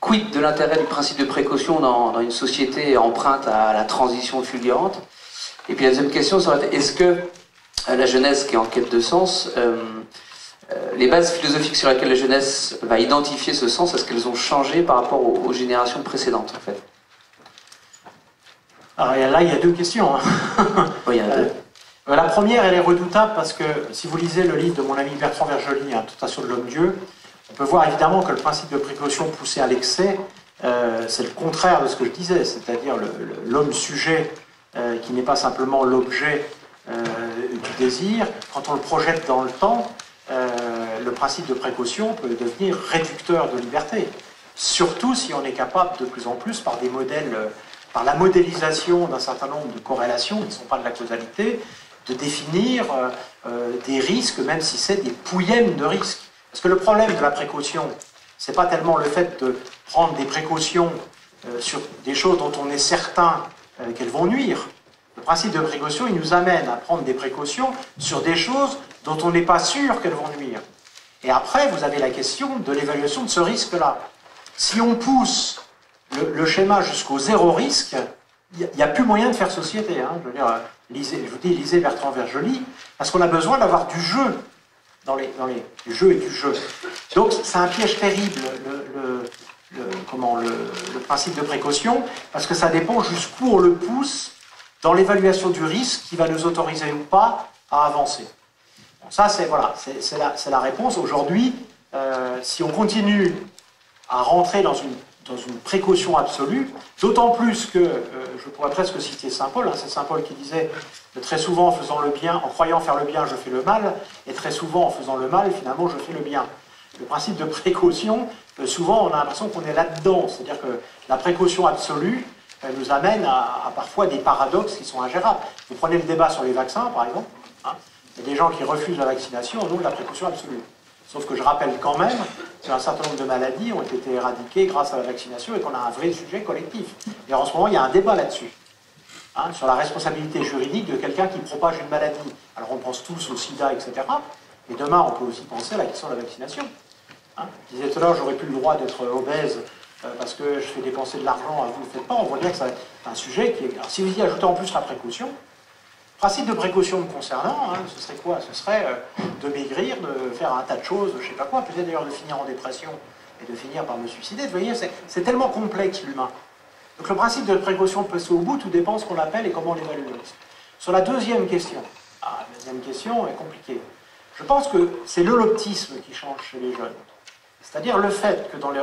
quid de l'intérêt du principe de précaution dans une société empreinte à la transition fulgurante? Et puis la deuxième question serait, est-ce que la jeunesse qui est en quête de sens, les bases philosophiques sur lesquelles la jeunesse va identifier ce sens, est-ce qu'elles ont changé par rapport aux générations précédentes, en fait? Alors là, il y a 2 questions. Hein. Oui, il y en a 2. La première, elle est redoutable parce que si vous lisez le livre de mon ami Bertrand Vergely, Tentation de l'homme-dieu, on peut voir évidemment que le principe de précaution poussé à l'excès, c'est le contraire de ce que je disais, c'est-à-dire l'homme-sujet qui n'est pas simplement l'objet du désir. Quand on le projette dans le temps, le principe de précaution peut devenir réducteur de liberté. Surtout si on est capable de plus en plus, par des modèles, par la modélisation d'un certain nombre de corrélations qui ne sont pas de la causalité, de définir des risques, même si c'est des pouillèmes de risques. Parce que le problème de la précaution, c'est pas tellement le fait de prendre des précautions sur des choses dont on est certain qu'elles vont nuire. Le principe de précaution, il nous amène à prendre des précautions sur des choses dont on n'est pas sûr qu'elles vont nuire. Et après, vous avez la question de l'évaluation de ce risque-là. Si on pousse le schéma jusqu'au 0 risque, il n'y a plus moyen de faire société. Hein. Je veux dire, lisez Bertrand Vergely, parce qu'on a besoin d'avoir du jeu du jeu et du jeu. Donc c'est un piège terrible, le principe de précaution, parce que ça dépend jusqu'où on le pousse dans l'évaluation du risque qui va nous autoriser ou pas à avancer. Bon, ça, c'est la réponse. Aujourd'hui, si on continue à rentrer dans une précaution absolue, d'autant plus que, je pourrais presque citer Saint Paul, c'est Saint Paul qui disait que très souvent en faisant le bien, en croyant faire le bien, je fais le mal, et très souvent en faisant le mal, finalement, je fais le bien. Le principe de précaution, souvent on a l'impression qu'on est là-dedans, c'est-à-dire que la précaution absolue nous amène à parfois des paradoxes qui sont ingérables. Vous prenez le débat sur les vaccins, par exemple, hein, il y a des gens qui refusent la vaccination au nom de la précaution absolue. Sauf que je rappelle quand même qu'un certain nombre de maladies ont été éradiquées grâce à la vaccination et qu'on a un vrai sujet collectif. Et en ce moment, il y a un débat là-dessus, hein, sur la responsabilité juridique de quelqu'un qui propage une maladie. Alors on pense tous au sida, etc. Et demain, on peut aussi penser à la question de la vaccination. Hein, je disais tout à l'heure, j'aurais plus le droit d'être obèse parce que je fais dépenser de l'argent, vous ne le faites pas. On voit bien que c'est un sujet qui est... Alors, si vous y ajoutez en plus la précaution, principe de précaution me concernant, hein, ce serait quoi? Ce serait de maigrir, de faire un tas de choses, je ne sais pas quoi, peut-être d'ailleurs de finir en dépression et de finir par me suicider. Vous voyez, c'est tellement complexe l'humain. Donc le principe de précaution peut passer au bout, tout dépend de ce qu'on l'appelle et comment on l'évalue. Sur la deuxième question, la deuxième question est compliquée. Je pense que c'est l'holoptisme qui change chez les jeunes. C'est-à-dire le fait que dans les...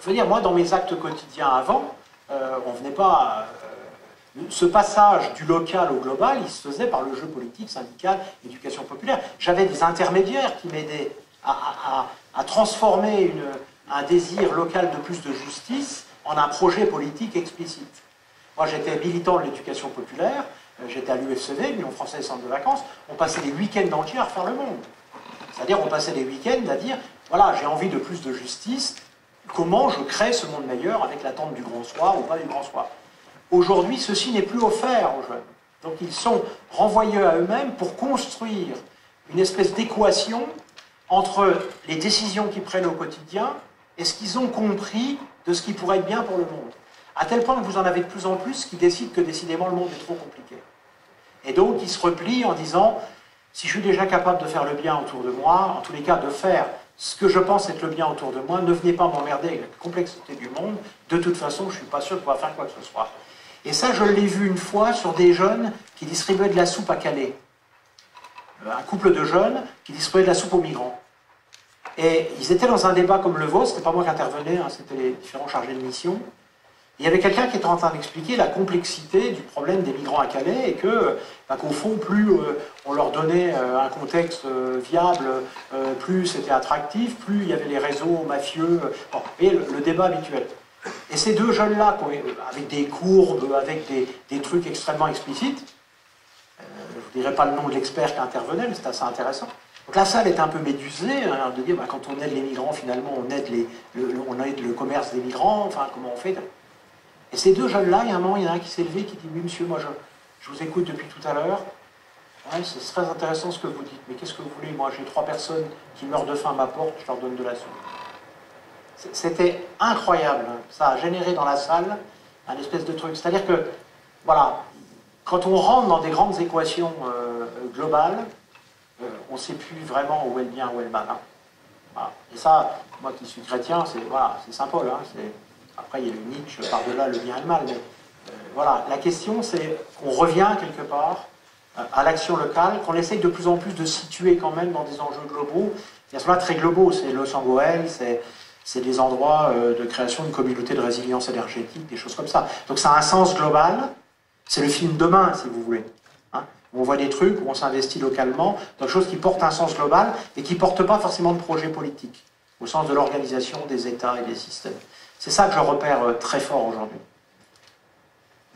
Je veux dire, moi, dans mes actes quotidiens avant, on ne venait pas... ce passage du local au global, il se faisait par le jeu politique, syndical, éducation populaire. J'avais des intermédiaires qui m'aidaient à transformer un désir local de plus de justice en un projet politique explicite. Moi, j'étais militant de l'éducation populaire, j'étais à l'UFCV, l'Union française des centres de vacances, on passait des week-ends entiers à refaire le monde. C'est-à-dire, on passait des week-ends à dire, voilà, j'ai envie de plus de justice, comment je crée ce monde meilleur avec l'attente du grand soir ou pas du grand soir. Aujourd'hui, ceci n'est plus offert aux jeunes. Donc ils sont renvoyés à eux-mêmes pour construire une espèce d'équation entre les décisions qu'ils prennent au quotidien et ce qu'ils ont compris de ce qui pourrait être bien pour le monde. À tel point que vous en avez de plus en plus qui décident que décidément le monde est trop compliqué. Et donc ils se replient en disant, si je suis déjà capable de faire le bien autour de moi, en tous les cas de faire ce que je pense être le bien autour de moi, ne venez pas m'emmerder avec la complexité du monde, de toute façon je ne suis pas sûr de pouvoir faire quoi que ce soit. Et ça, je l'ai vu une fois sur des jeunes qui distribuaient de la soupe à Calais. Un couple de jeunes qui distribuaient de la soupe aux migrants. Et ils étaient dans un débat comme le vôtre, c'était pas moi qui intervenais, hein, c'était les différents chargés de mission. Il y avait quelqu'un qui était en train d'expliquer la complexité du problème des migrants à Calais et que, qu'au fond, plus on leur donnait un contexte viable, plus c'était attractif, plus il y avait les réseaux mafieux, bon, et le débat habituel. Et ces deux jeunes-là, avec des courbes, avec des trucs extrêmement explicites, je ne vous dirai pas le nom de l'expert qui intervenait, mais c'est assez intéressant. Donc la salle est un peu médusée, hein, de dire, bah, quand on aide les migrants, finalement, on aide le commerce des migrants, enfin, comment on fait? Et ces deux jeunes-là, il y a un moment, il y en a un qui s'est levé, qui dit, oui, monsieur, moi, je vous écoute depuis tout à l'heure, ouais, c'est très intéressant ce que vous dites, mais qu'est-ce que vous voulez? Moi, j'ai 3 personnes qui meurent de faim à ma porte, je leur donne de la soupe. C'était incroyable, ça a généré dans la salle un espèce de truc. C'est-à-dire que, voilà, quand on rentre dans des grandes équations globales, on ne sait plus vraiment où est le bien, où est le mal. Hein. Voilà. Et ça, moi qui suis chrétien, c'est voilà, Saint Paul. Hein, après, il y a le Nietzsche par-delà le bien et le mal. Mais voilà, la question, c'est qu'on revient quelque part à l'action locale, qu'on essaye de plus en plus de situer quand même dans des enjeux globaux. Il y a cela très globaux, c'est Los Angeles, c'est des endroits de création d'une communauté de résilience énergétique, des choses comme ça. Donc ça a un sens global, c'est le film Demain, si vous voulez. Hein, où on voit des trucs, où on s'investit localement, dans des choses qui portent un sens global, et qui ne portent pas forcément de projet politique, au sens de l'organisation des États et des systèmes. C'est ça que je repère très fort aujourd'hui.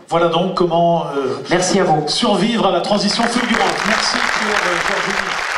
Voilà donc comment merci à vous. Survivre à la transition fulgurante. Merci pour Georges.